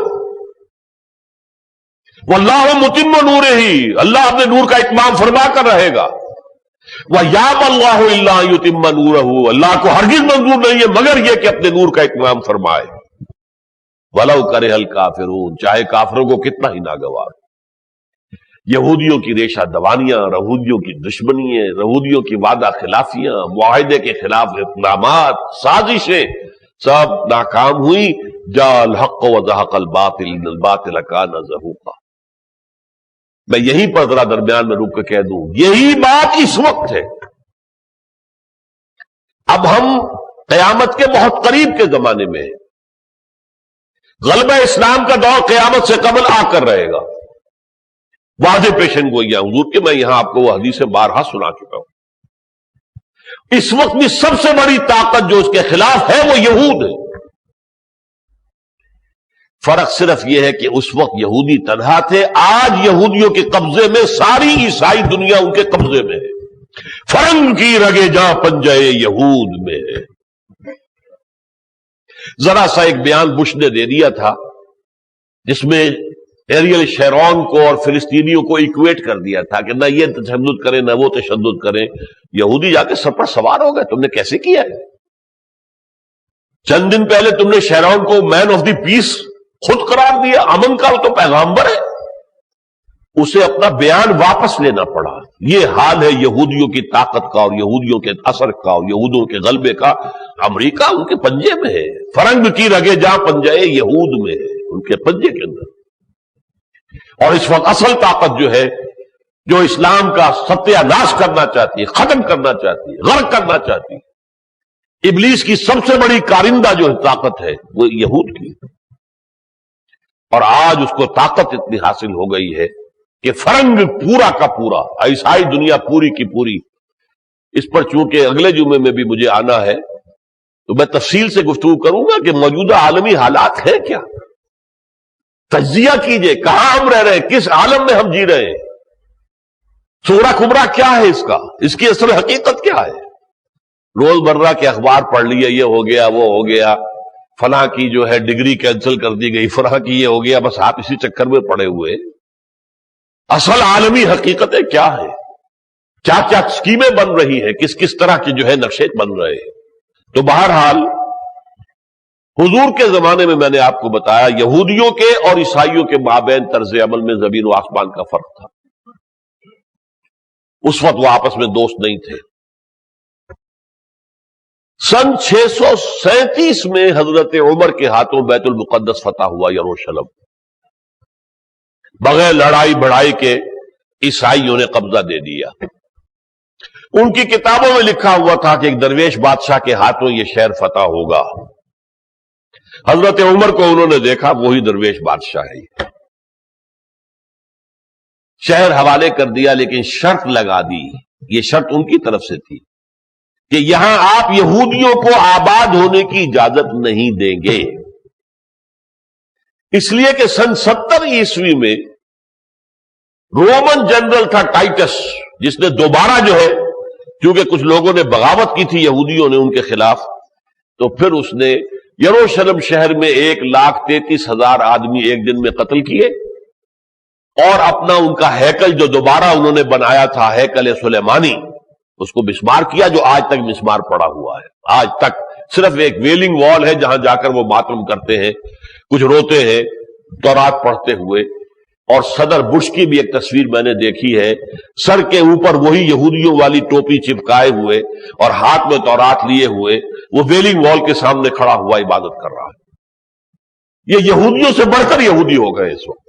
واللہ متم نورہ، اللہ اپنے نور کا اتمام فرما کر رہے گا. وَيَأْبَى اللَّهُ إِلَّا أَن يُتِمَّ نُورَهُ، اللہ کو ہرگز منظور نہیں ہے مگر یہ کہ اپنے نور کا اتمام فرمائے. وَلَوْ كَرِهَ الْكَافِرُونَ، چاہے کافروں کو کتنا ہی ناگوار. یہودیوں کی ریشہ دوانیاں، یہودیوں کی دشمنیاں، یہودیوں کی وعدہ خلافیاں، معاہدے کے خلاف اقدامات، سازشیں سب ناکام ہوئی. جاء الحق وزهق الباطل ان الباطل كان زهوقا. میں یہیں پر ذرا درمیان میں رک کے کہہ دوں، یہی بات اس وقت ہے. اب ہم قیامت کے بہت قریب کے زمانے میں ہیں. غلبہ اسلام کا دور قیامت سے قبل آ کر رہے گا. واضح پیشن گوئیاں حضور کے میں یہاں آپ کو وہ حدیثیں بارہا سنا چکا ہوں. اس وقت بھی سب سے بڑی طاقت جو اس کے خلاف ہے وہ یہود ہے. فرق صرف یہ ہے کہ اس وقت یہودی تنہا تھے، آج یہودیوں کے قبضے میں ساری عیسائی دنیا ان کے قبضے میں ہے. فرنگ کی رگے جا پنجے یہود میں ہے. ذرا سا ایک بیان بش نے دے دیا تھا جس میں ایریل شیرون کو اور فلسطینیوں کو ایکویٹ کر دیا تھا کہ نہ یہ تشدد کریں نہ وہ تشدد کریں. یہودی جا کے سب پر سوار ہو گئے، تم نے کیسے کیا ہے؟ چند دن پہلے تم نے شیرون کو مین آف دی پیس خود قرار دیا، امن کا تو پیغامبر ہے، اسے اپنا بیان واپس لینا پڑا. یہ حال ہے یہودیوں کی طاقت کا اور یہودیوں کے اثر کا اور یہودوں کے غلبے کا. امریکہ ان کے پنجے میں ہے. فرنگ کی رگے جا پنجے یہود میں ہے، ان کے پنجے کے اندر. اور اس وقت اصل طاقت جو ہے، جو اسلام کا ستیہ ناش کرنا چاہتی ہے، ختم کرنا چاہتی ہے، غرق کرنا چاہتی ہے، ابلیس کی سب سے بڑی کارندہ جو طاقت ہے وہ یہود کی. اور آج اس کو طاقت اتنی حاصل ہو گئی ہے کہ فرنگ پورا کا پورا، عیسائی دنیا پوری کی پوری. اس پر چونکہ اگلے جمعے میں بھی مجھے آنا ہے تو میں تفصیل سے گفتگو کروں گا کہ موجودہ عالمی حالات ہیں کیا. تجزیہ کیجئے، کہاں ہم رہ رہے ہیں، کس عالم میں ہم جی رہے ہیں، سورہ کبرا کیا ہے اس کا، اس کی اصل حقیقت کیا ہے. روز مرہ کے اخبار پڑھ لیے، یہ ہو گیا وہ ہو گیا، فلاں کی جو ہے ڈگری کینسل کر دی گئی، فلاں کی یہ ہو گیا، بس آپ اسی چکر میں پڑے ہوئے. اصل عالمی حقیقتیں کیا ہے، کیا کیا اسکیمیں بن رہی ہیں، کس کس طرح کے جو ہے نقشے بن رہے ہیں. تو بہرحال حضور کے زمانے میں نے آپ کو بتایا یہودیوں کے اور عیسائیوں کے مابین طرز عمل میں زمین و آسمان کا فرق تھا. اس وقت وہ آپس میں دوست نہیں تھے. سن 637 میں حضرت عمر کے ہاتھوں بیت المقدس فتح ہوا، یروشلم. بغیر لڑائی بڑھائی کے عیسائیوں نے قبضہ دے دیا. ان کی کتابوں میں لکھا ہوا تھا کہ ایک درویش بادشاہ کے ہاتھوں یہ شہر فتح ہوگا. حضرت عمر کو انہوں نے دیکھا، وہی درویش بادشاہ ہے. شہر حوالے کر دیا، لیکن شرط لگا دی. یہ شرط ان کی طرف سے تھی کہ یہاں آپ یہودیوں کو آباد ہونے کی اجازت نہیں دیں گے. اس لیے کہ سن 70 عیسوی میں رومن جنرل تھا ٹائٹس، جس نے دوبارہ جو ہے، کیونکہ کچھ لوگوں نے بغاوت کی تھی یہودیوں نے ان کے خلاف، تو پھر اس نے یروشلم شہر میں 1,33,000 آدمی ایک دن میں قتل کیے، اور اپنا ان کا ہیکل جو دوبارہ انہوں نے بنایا تھا، ہیکل سلیمانی، اس کو مسمار کیا، جو آج تک مسمار پڑا ہوا ہے. آج تک صرف ایک ویلنگ وال ہے جہاں جا کر وہ ماتم کرتے ہیں، کچھ روتے ہیں تورات پڑھتے ہوئے. اور صدر بش کی بھی ایک تصویر میں نے دیکھی ہے، سر کے اوپر وہی یہودیوں والی ٹوپی چپکائے ہوئے اور ہاتھ میں تورات لیے ہوئے، وہ ویلنگ وال کے سامنے کھڑا ہوا عبادت کر رہا ہے. یہ یہودیوں سے بڑھ کر یہودی ہو گئے اس وقت.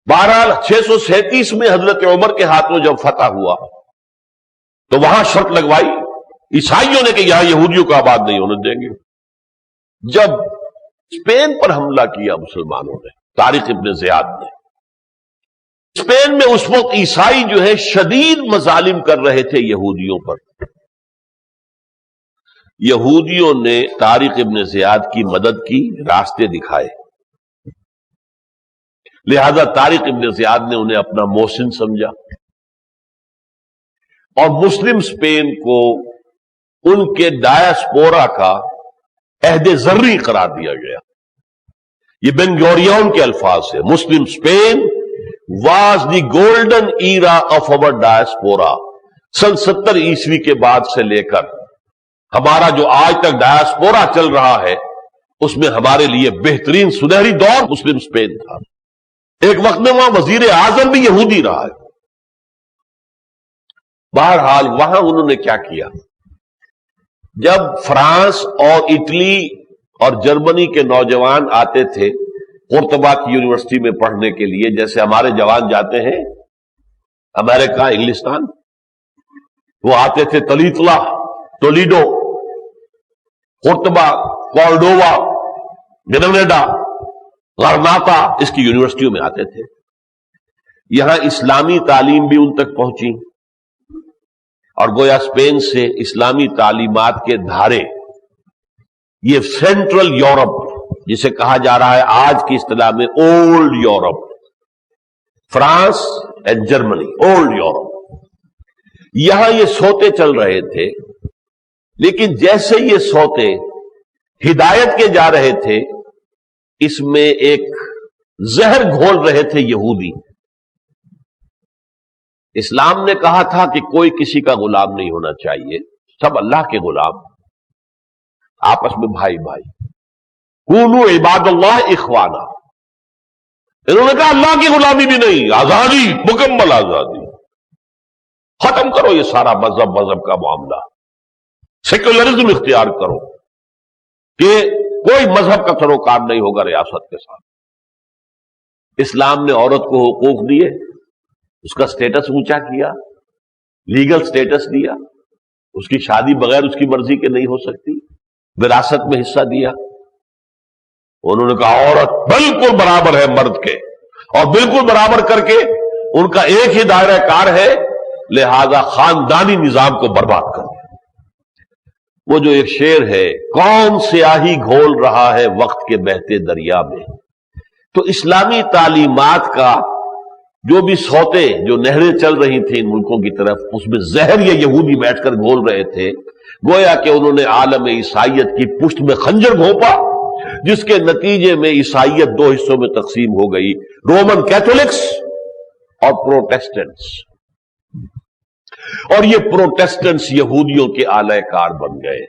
بہرحال 637 میں حضرت عمر کے ہاتھوں جب فتح ہوا تو وہاں شرط لگوائی عیسائیوں نے کہ یہاں یہودیوں کو آباد نہیں ہونے دیں گے. جب اسپین پر حملہ کیا مسلمانوں نے، طارق ابن زیاد نے، اسپین میں اس وقت عیسائی جو ہے شدید مظالم کر رہے تھے یہودیوں پر. یہودیوں نے طارق ابن زیاد کی مدد کی، راستے دکھائے، لہذا طارق ابن زیاد نے انہیں اپنا محسن سمجھا اور مسلم اسپین کو ان کے ڈایاسپورا کا عہد زرعی قرار دیا گیا. یہ بن گوریون کے الفاظ سے، Muslim Spain was the golden era of our diaspora. سن 70 عیسوی کے بعد سے لے کر ہمارا جو آج تک ڈایاسپورا چل رہا ہے، اس میں ہمارے لیے بہترین سنہری دور مسلم اسپین تھا. ایک وقت میں وہاں وزیر اعظم بھی یہودی رہا ہے. بہرحال وہاں انہوں نے کیا کیا، جب فرانس اور اٹلی اور جرمنی کے نوجوان آتے تھے قرطبہ کی یونیورسٹی میں پڑھنے کے لیے، جیسے ہمارے جوان جاتے ہیں امریکہ، انگلستان، وہ آتے تھے تلیطلا، ٹولیڈو، قرطبہ، کورڈووا، گرینیڈا، غرناطہ اس کی یونیورسٹیوں میں آتے تھے. یہاں اسلامی تعلیم بھی ان تک پہنچی اور گویا اسپین سے اسلامی تعلیمات کے دھارے یہ سینٹرل یورپ جسے کہا جا رہا ہے آج کی اصطلاح میں old Europe, France and Germany, old Europe, یہاں یہ سوتے چل رہے تھے. لیکن جیسے یہ سوتے ہدایت کے جا رہے تھے اس میں ایک زہر گھول رہے تھے یہودی. اسلام نے کہا تھا کہ کوئی کسی کا غلام نہیں ہونا چاہیے، سب اللہ کے غلام، آپس میں بھائی بھائی، کونوا عباد اللہ اخوانا. انہوں نے کہا اللہ کی غلامی بھی نہیں، آزادی، مکمل آزادی. ختم کرو یہ سارا مذہب کا معاملہ، سیکولرزم اختیار کرو کہ کوئی مذہب کا سروکار نہیں ہوگا ریاست کے ساتھ. اسلام نے عورت کو حقوق دیے، اس کا سٹیٹس اونچا کیا، لیگل سٹیٹس دیا، اس کی شادی بغیر اس کی مرضی کے نہیں ہو سکتی، وراثت میں حصہ دیا. انہوں نے کہا عورت بالکل برابر ہے مرد کے، اور بالکل برابر کر کے ان کا ایک ہی دائرہ کار ہے، لہذا خاندانی نظام کو برباد کر دیا. وہ جو ایک شعر ہے، کون سیاہی گھول رہا ہے وقت کے بہتے دریا میں. تو اسلامی تعلیمات کا جو بھی سوتے جو نہریں چل رہی تھیں ان ملکوں کی طرف، اس میں زہر یہ یہودی بیٹھ کر گھول رہے تھے. گویا کہ انہوں نے عالم عیسائیت کی پشت میں خنجر گھونپا، جس کے نتیجے میں عیسائیت دو حصوں میں تقسیم ہو گئی، رومن کیتھولکس اور پروٹیسٹنٹس. اور یہ پروٹیسٹنٹس یہودیوں کے آلہ کار بن گئے،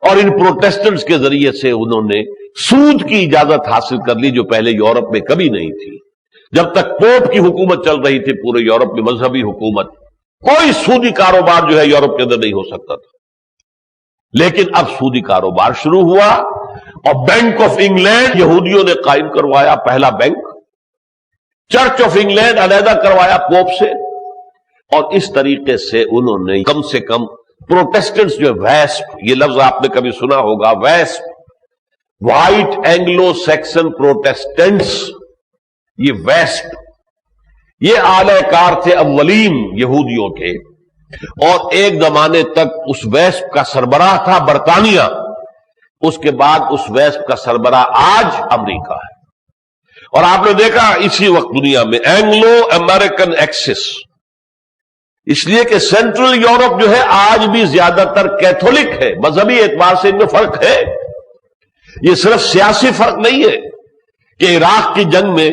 اور ان پروٹیسٹنٹس کے ذریعے سے انہوں نے سود کی اجازت حاصل کر لی جو پہلے یورپ میں کبھی نہیں تھی. جب تک پوپ کی حکومت چل رہی تھی پورے یورپ میں، مذہبی حکومت، کوئی سودی کاروبار جو ہے یورپ کے اندر نہیں ہو سکتا تھا. لیکن اب سودی کاروبار شروع ہوا، اور بینک آف انگلینڈ یہودیوں نے قائم کروایا، پہلا بینک. چرچ آف انگلینڈ علیحدہ کروایا پوپ سے. اور اس طریقے سے انہوں نے کم سے کم پروٹیسٹنٹس جو ویسپ، یہ لفظ آپ نے کبھی سنا ہوگا، ویسپ، وائٹ اینگلو سیکسن پروٹیسٹنٹس، یہ ویسپ، یہ اعلی کار تھے اولین یہودیوں کے. اور ایک زمانے تک اس ویسپ کا سربراہ تھا برطانیہ، اس کے بعد اس ویسپ کا سربراہ آج امریکہ ہے. اور آپ نے دیکھا اسی وقت دنیا میں اینگلو امریکن ایکسس، اس لیے کہ سینٹرل یورپ جو ہے آج بھی زیادہ تر کیتھولک ہے. مذہبی اعتبار سے ان میں فرق ہے، یہ صرف سیاسی فرق نہیں ہے کہ عراق کی جنگ میں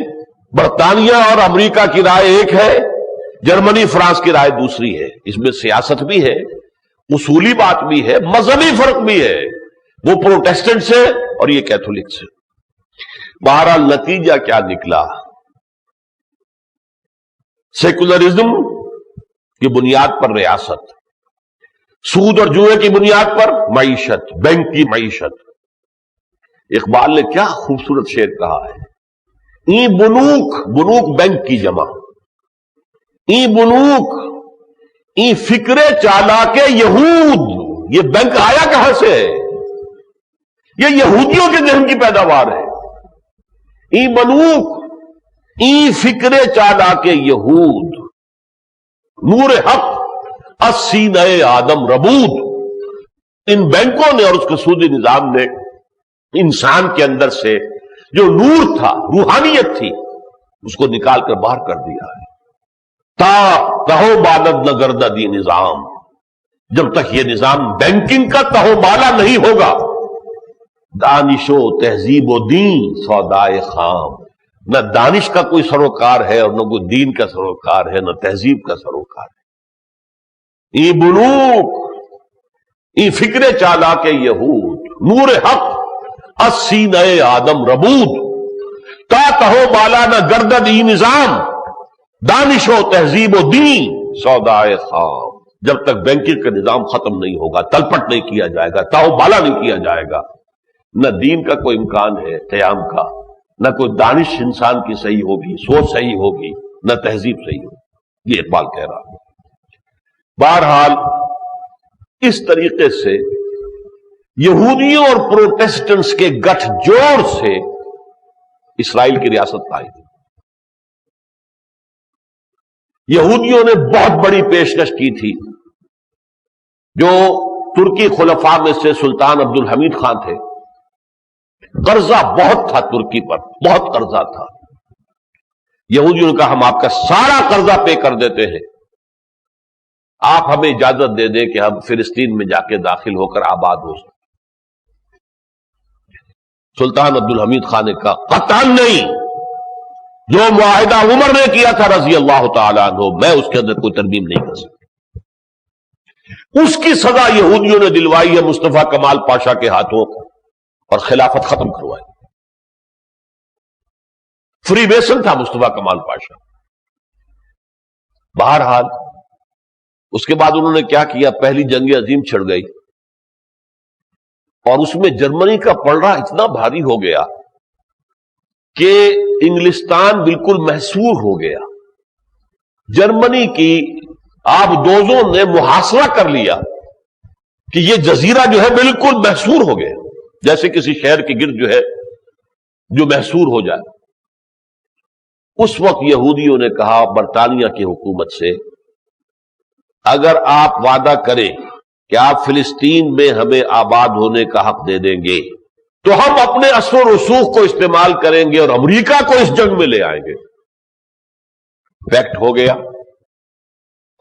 برطانیہ اور امریکہ کی رائے ایک ہے، جرمنی فرانس کی رائے دوسری ہے. اس میں سیاست بھی ہے، اصولی بات بھی ہے، مذہبی فرق بھی ہے. وہ پروٹیسٹنٹ سے اور یہ کیتھولک سے. بہرحال نتیجہ کیا نکلا؟ سیکولرزم کی بنیاد پر ریاست، سود اور جوئے کی بنیاد پر معیشت، بینک کی معیشت. اقبال نے کیا خوبصورت شعر کہا ہے، ای بنوک، بنوک بینک کی جمع، ای بنوک ای فکر چالاک یہود. یہ بینک آیا کہاں سے ہے؟ یہ یہودیوں کے ذہن کی پیداوار ہے. ای بنوک ای فکر چالاک یہود، نور حق السینہ آدم ربود. ان بینکوں نے اور اس کے سودی نظام نے انسان کے اندر سے جو نور تھا، روحانیت تھی، اس کو نکال کر باہر کر دیا ہے. تا تہو بالد نہ گردہ دی نظام، جب تک یہ نظام بینکنگ کا تہو بالا نہیں ہوگا، دانش و تہذیب و دین سودائے خام. نہ دانش کا کوئی سروکار ہے اور نہ کوئی دین کا سروکار ہے، نہ تہذیب کا سروکار ہے. ای بنوک ای فکر چالاک یہود، نور حق السینہ آدم ربود. تا تہو بالا نہ گردد ای نظام، دانش و تہذیب و دین سودائے خام. جب تک بینکنگ کا نظام ختم نہیں ہوگا، تلپٹ نہیں کیا جائے گا، تہو بالا نہیں کیا جائے گا، نہ دین کا کوئی امکان ہے قیام کا، نہ کوئی دانش انسان کی صحیح ہوگی، سوچ صحیح ہوگی، نہ تہذیب صحیح ہوگی. یہ اقبال کہہ رہا ہے. بہرحال اس طریقے سے یہودیوں اور پروٹیسٹنٹس کے گٹھ جوڑ سے اسرائیل کی ریاست قائم ہوئی۔ یہودیوں نے بہت بڑی پیشکش کی تھی، جو ترکی خلفاء میں سے سلطان عبد الحمید خان تھے، قرضہ بہت تھا ترکی پر، بہت قرضہ تھا۔ یہودیوں نے کہا ہم آپ کا سارا قرضہ پے کر دیتے ہیں، آپ ہمیں اجازت دے دیں کہ ہم فلسطین میں جا کے داخل ہو کر آباد ہو سکیں۔ سلطان عبد الحمید خان نے کہا قطعاً نہیں، جو معاہدہ عمر نے کیا تھا رضی اللہ تعالیٰ عنہ، میں اس کے اندر کوئی ترمیم نہیں کر سکتا۔ اس کی سزا یہودیوں نے دلوائی ہے مصطفیٰ کمال پاشا کے ہاتھوں، اور خلافت ختم کروائی۔ فری میسن تھا مصطفیٰ کمال پاشا۔ بہرحال اس کے بعد انہوں نے کیا کیا، پہلی جنگ عظیم چھڑ گئی، اور اس میں جرمنی کا پلڑا اتنا بھاری ہو گیا کہ انگلستان بالکل محصور ہو گیا۔ جرمنی کی آبدوزوں نے محاصرہ کر لیا کہ یہ جزیرہ جو ہے بالکل محصور ہو گیا، جیسے کسی شہر کے گرد جو ہے جو محصور ہو جائے۔ اس وقت یہودیوں نے کہا برطانیہ کی حکومت سے، اگر آپ وعدہ کریں کہ آپ فلسطین میں ہمیں آباد ہونے کا حق دے دیں گے تو ہم اپنے اثر و رسوخ کو استعمال کریں گے اور امریکہ کو اس جنگ میں لے آئیں گے۔ فیکٹ ہو گیا،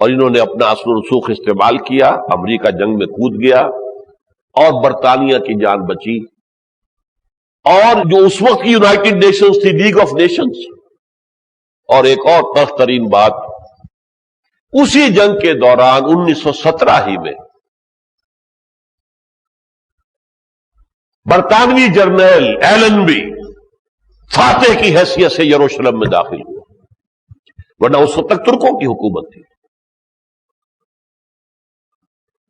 اور انہوں نے اپنا اثر و رسوخ استعمال کیا، امریکہ جنگ میں کود گیا اور برطانیہ کی جان بچی۔ اور جو اس وقت کی یونائٹڈ نیشنز تھی، لیگ آف نیشنز، اور ایک اور تلخ ترین بات، اسی جنگ کے دوران 1917 ہی میں برطانوی جرنیل ایلنبی فاتح کی حیثیت سے یروشلم میں داخل ہوا، ورنہ اس وقت تک ترکوں کی حکومت تھی۔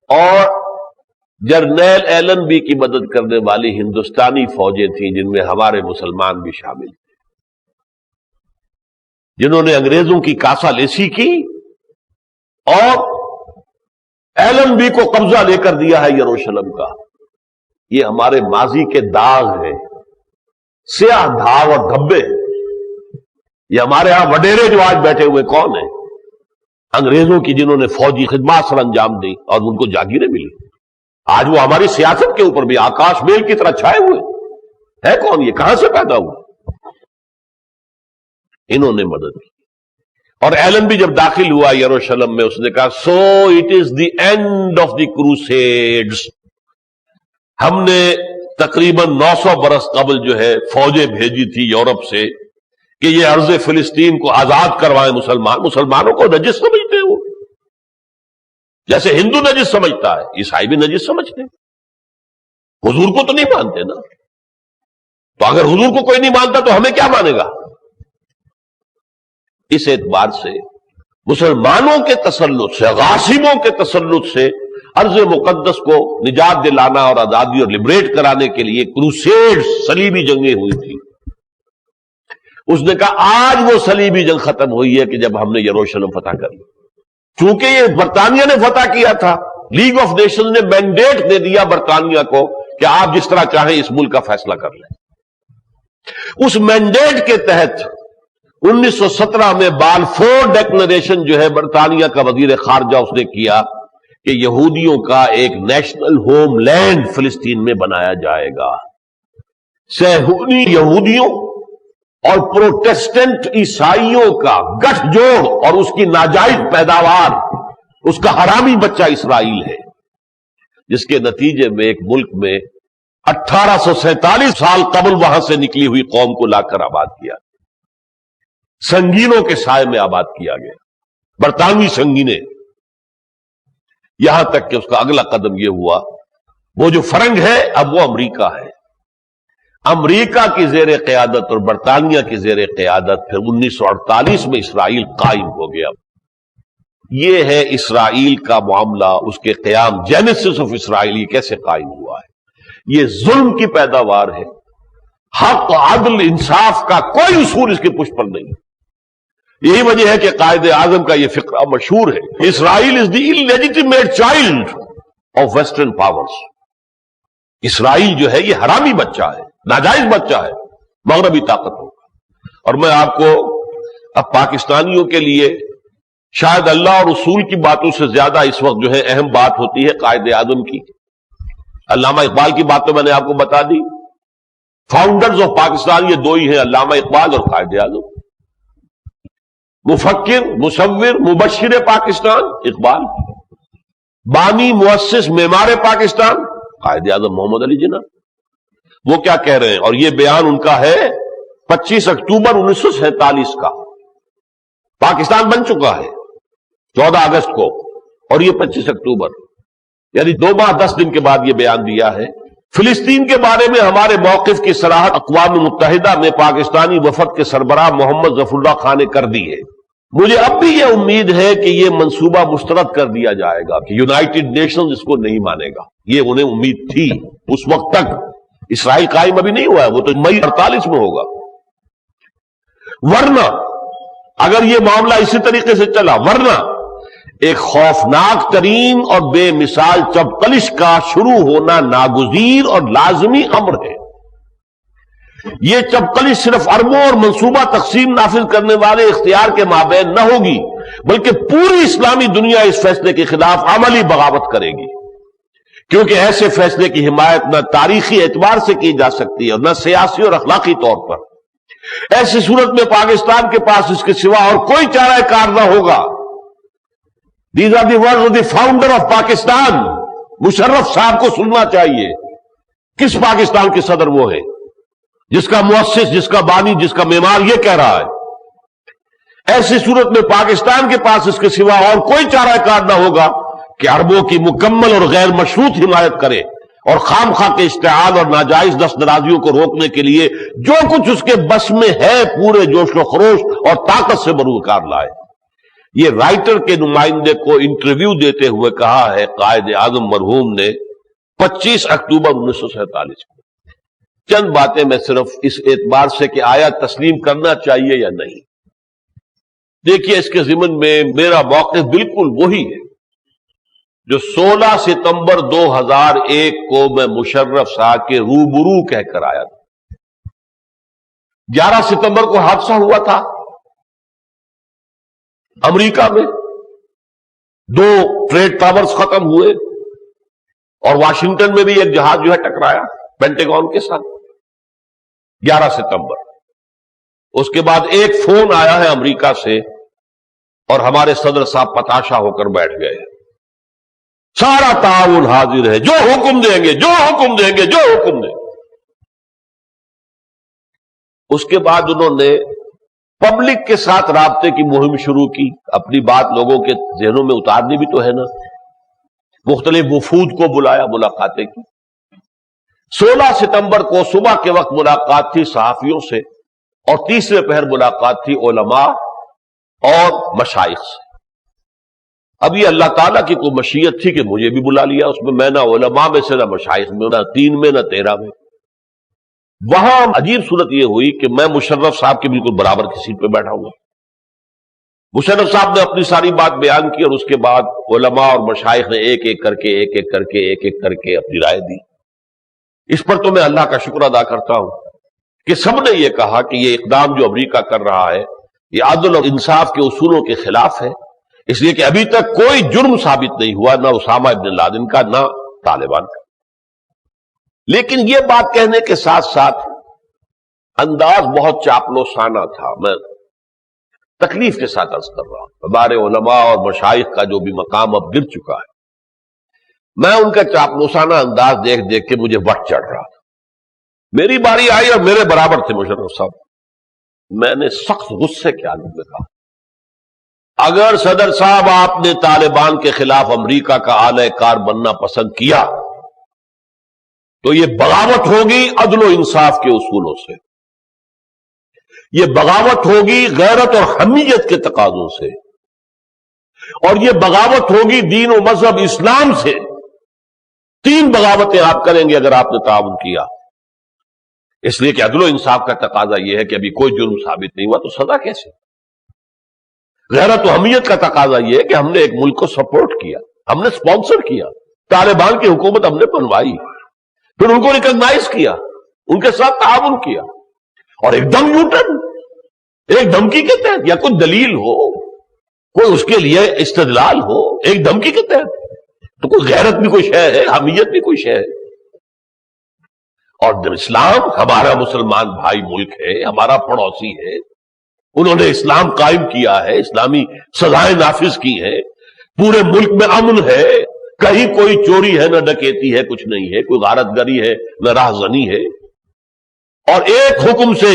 اور جرنیل ایلنبی کی مدد کرنے والی ہندوستانی فوجیں تھیں، جن میں ہمارے مسلمان بھی شامل تھے، جنہوں نے انگریزوں کی کاسا لیسی کی اور ایلنبی کو قبضہ لے کر دیا ہے یروشلم کا۔ یہ ہمارے ماضی کے داغ ہیں، سیاہ دھاگ اور دھبے۔ یہ ہمارے ہاں وڈیرے جو آج بیٹھے ہوئے کون ہیں؟ انگریزوں کی، جنہوں نے فوجی خدمات سر انجام دی اور ان کو جاگیریں ملی۔ آج وہ ہماری سیاست کے اوپر بھی آکاش میل کی طرح چھائے ہوئے ہے۔ کون یہ؟ کہاں سے پیدا ہوا؟ انہوں نے مدد کی۔ اور ایلنبی جب داخل ہوا یروشلم میں، اس نے کہا so it is the end of the Crusades. ہم نے تقریباً 900 برس قبل جو ہے فوجیں بھیجی تھی یورپ سے کہ یہ ارض فلسطین کو آزاد کروائیں۔ مسلمانوں کو نجس سمجھتے ہیں وہ، جیسے ہندو نجس سمجھتا ہے، عیسائی بھی نجس سمجھتے ہیں۔ حضور کو تو نہیں مانتے نا، تو اگر حضور کو کوئی نہیں مانتا تو ہمیں کیا مانے گا؟ اس اعتبار سے مسلمانوں کے تسلط سے، غاصبوں کے تسلط سے ارض مقدس کو نجات دلانا اور آزادی اور لبریٹ کرانے کے لیے کروسیڈ، صلیبی جنگیں ہوئی تھی۔ اس نے کہا آج وہ صلیبی جنگ ختم ہوئی ہے کہ جب ہم نے یروشلم فتح کر لی۔ چونکہ یہ برطانیہ نے فتح کیا تھا، لیگ آف نیشنز نے مینڈیٹ دے دیا برطانیہ کو کہ آپ جس طرح چاہیں اس ملک کا فیصلہ کر لیں۔ اس مینڈیٹ کے تحت 1917 میں بالفور ڈیکلریشن جو ہے برطانیہ کا وزیر خارجہ اس نے کیا کہ یہودیوں کا ایک نیشنل ہوم لینڈ فلسطین میں بنایا جائے گا۔ صہیونی یہودیوں اور پروٹیسٹنٹ عیسائیوں کا گٹھ جوڑ اور اس کی ناجائز پیداوار، اس کا حرامی بچہ اسرائیل ہے، جس کے نتیجے میں ایک ملک میں 1847 سال قبل وہاں سے نکلی ہوئی قوم کو لا کر آباد کیا، سنگینوں کے سائے میں آباد کیا گیا، برطانوی سنگینے۔ یہاں تک کہ اس کا اگلا قدم یہ ہوا، وہ جو فرنگ ہے اب وہ امریکہ ہے۔ امریکہ کی زیر قیادت اور برطانیہ کی زیر قیادت پھر 1948 میں اسرائیل قائم ہو گیا۔ یہ ہے اسرائیل کا معاملہ، اس کے قیام، جینیسس آف اسرائیل، یہ کیسے قائم ہوا ہے۔ یہ ظلم کی پیداوار ہے، حق، عدل، انصاف کا کوئی اصول اس کے پشت پر نہیں۔ یہی وجہ ہے کہ قائد اعظم کا یہ فقرہ مشہور ہے، اسرائیل از دی انلیجیٹیمیٹ چائلڈ آف ویسٹرن پاورز۔ اسرائیل جو ہے یہ حرامی بچہ ہے، ناجائز بچہ ہے مغربی طاقتوں کا۔ اور میں آپ کو اب پاکستانیوں کے لیے شاید اللہ اور رسول کی باتوں سے زیادہ اس وقت جو ہے اہم بات ہوتی ہے قائد اعظم کی. علامہ اقبال کی بات تو میں نے آپ کو بتا دی. فاؤنڈرز آف پاکستان یہ دو ہی ہیں، علامہ اقبال اور قائد اعظم. مفکر، مصور، مبشر پاکستان اقبال، بانی، مؤسس، معمار پاکستان قائد اعظم محمد علی جناح. وہ کیا کہہ رہے ہیں، اور یہ بیان ان کا ہے 25 اکتوبر 1947 کا. پاکستان بن چکا ہے 14 اگست کو، اور یہ 25 اکتوبر، یعنی 2 ماہ 10 دن کے بعد یہ بیان دیا ہے. فلسطین کے بارے میں ہمارے موقف کی صراحت اقوام متحدہ میں پاکستانی وفد کے سربراہ محمد ظفر اللہ خان نے کر دی ہے. مجھے اب بھی یہ امید ہے کہ یہ منصوبہ مسترد کر دیا جائے گا کہ یونائٹڈ نیشنز اس کو نہیں مانے گا. یہ انہیں امید تھی اس وقت تک. اسرائیل قائم ابھی نہیں ہوا ہے، وہ تو مئی 48 میں ہوگا. ورنہ اگر یہ معاملہ اسی طریقے سے چلا، ورنہ ایک خوفناک ترین اور بے مثال چپقلش کا شروع ہونا ناگزیر اور لازمی امر ہے. یہ چپقلش صرف اربوں اور منصوبہ تقسیم نافذ کرنے والے اختیار کے مابین نہ ہوگی، بلکہ پوری اسلامی دنیا اس فیصلے کے خلاف عملی بغاوت کرے گی، کیونکہ ایسے فیصلے کی حمایت نہ تاریخی اعتبار سے کی جا سکتی ہے اور نہ سیاسی اور اخلاقی طور پر. ایسی صورت میں پاکستان کے پاس اس کے سوا اور کوئی چارہ کار نہ ہوگا. These are the words of the founder of Pakistan. Musharraf صاحب کو سننا چاہیے. کس پاکستان کے صدر وہ ہے جس کا مؤسس، جس کا بانی، جس کا معمار یہ کہہ رہا ہے. ایسی صورت میں پاکستان کے پاس اس کے سوا اور کوئی چارہ کار نہ ہوگا کہ عربوں کی مکمل اور غیر مشروط حمایت کرے اور خام خواہ کے اشتعال اور ناجائز دست درازیوں کو روکنے کے لیے جو کچھ اس کے بس میں ہے پورے جوش و خروش اور طاقت سے بروکار لائے. یہ رائٹر کے نمائندے کو انٹرویو دیتے ہوئے کہا ہے قائد اعظم مرحوم نے 25 اکتوبر 1947 کو. چند باتیں میں صرف اس اعتبار سے کہ آیا تسلیم کرنا چاہیے یا نہیں. دیکھیے اس کے ضمن میں میرا موقف بالکل وہی ہے جو 16 ستمبر 2001 کو میں مشرف صاحب کے روبرو کہہ کر آیا تھا. 11 ستمبر کو حادثہ ہوا تھا امریکہ میں، 2 ٹریڈ ٹاورز ختم ہوئے اور واشنگٹن میں بھی ایک جہاز جو ہے ٹکرایا پینٹاگون کے ساتھ 11 ستمبر. اس کے بعد ایک فون آیا ہے امریکہ سے اور ہمارے صدر صاحب پتاشا ہو کر بیٹھ گئے. سارا تعاون حاضر ہے، جو حکم دیں گے، جو حکم دیں گے، جو حکم دیں گے. اس کے بعد انہوں نے پبلک کے ساتھ رابطے کی مہم شروع کی. اپنی بات لوگوں کے ذہنوں میں اتارنی بھی تو ہے نا. مختلف وفود کو بلایا، ملاقاتیں کی. 16 ستمبر کو صبح کے وقت ملاقات تھی صحافیوں سے، اور تیسرے پہر ملاقات تھی علماء اور مشائخ سے. اب یہ اللہ تعالیٰ کی کوئی مشیت تھی کہ مجھے بھی بلا لیا. اس میں میں نہ علماء میں سے، نہ مشائخ میں، نہ 3 میں، نہ 13 میں. وہاں عجیب صورت یہ ہوئی کہ میں مشرف صاحب کے بالکل برابر کی سیٹ پہ بیٹھا ہوا. مشرف صاحب نے اپنی ساری بات بیان کی اور اس کے بعد علماء اور مشائخ نے ایک ایک کر کے اپنی رائے دی. اس پر تو میں اللہ کا شکر ادا کرتا ہوں کہ سب نے یہ کہا کہ یہ اقدام جو امریکہ کر رہا ہے یہ عدل اور انصاف کے اصولوں کے خلاف ہے، اس لیے کہ ابھی تک کوئی جرم ثابت نہیں ہوا، نہ اسامہ ابن لادن کا، نہ طالبان کا. لیکن یہ بات کہنے کے ساتھ ساتھ انداز بہت چاپلوسانہ تھا. میں تکلیف کے ساتھ عرض کر رہا ہوں، ہمارے علماء اور مشائخ کا جو بھی مقام اب گر چکا ہے، میں ان کا چاپلوسانہ انداز دیکھ دیکھ کے مجھے وٹ چڑھ رہا تھا. میری باری آئی اور میرے برابر تھے مشرف صاحب. میں نے سخت غصے کے عالم میں کہا اگر صدر صاحب آپ نے طالبان کے خلاف امریکہ کا اعلی کار بننا پسند کیا تو یہ بغاوت ہوگی عدل و انصاف کے اصولوں سے، یہ بغاوت ہوگی غیرت اور حمیت کے تقاضوں سے، اور یہ بغاوت ہوگی دین و مذہب اسلام سے. 3 بغاوتیں آپ کریں گے اگر آپ نے تعاون کیا. اس لیے کہ عدل و انصاف کا تقاضا یہ ہے کہ ابھی کوئی جرم ثابت نہیں ہوا تو سزا کیسے. غیرت و حمیت کا تقاضا یہ ہے کہ ہم نے ایک ملک کو سپورٹ کیا، ہم نے سپانسر کیا، طالبان کی حکومت ہم نے بنوائی، پھر ان کو ریکگنائز کیا، ان کے ساتھ تعاون کیا، اور ایک دم یو ٹرن. ایک دھمکی کے تحت یا کوئی دلیل ہو، کوئی اس کے لیے استدلال ہو، ایک دھمکی کے تحت تو کوئی غیرت بھی کوئی شے ہے، حمیت بھی کوئی شے ہے۔ اور اسلام ہمارا مسلمان بھائی ملک ہے، ہمارا پڑوسی ہے، انہوں نے اسلام قائم کیا ہے، اسلامی سزائیں نافذ کی ہیں، پورے ملک میں امن ہے، کہیں کوئی چوری ہے نہ ڈکیتی ہے، کچھ نہیں ہے، کوئی غارت گری ہے نہ راہزنی ہے۔ اور ایک حکم سے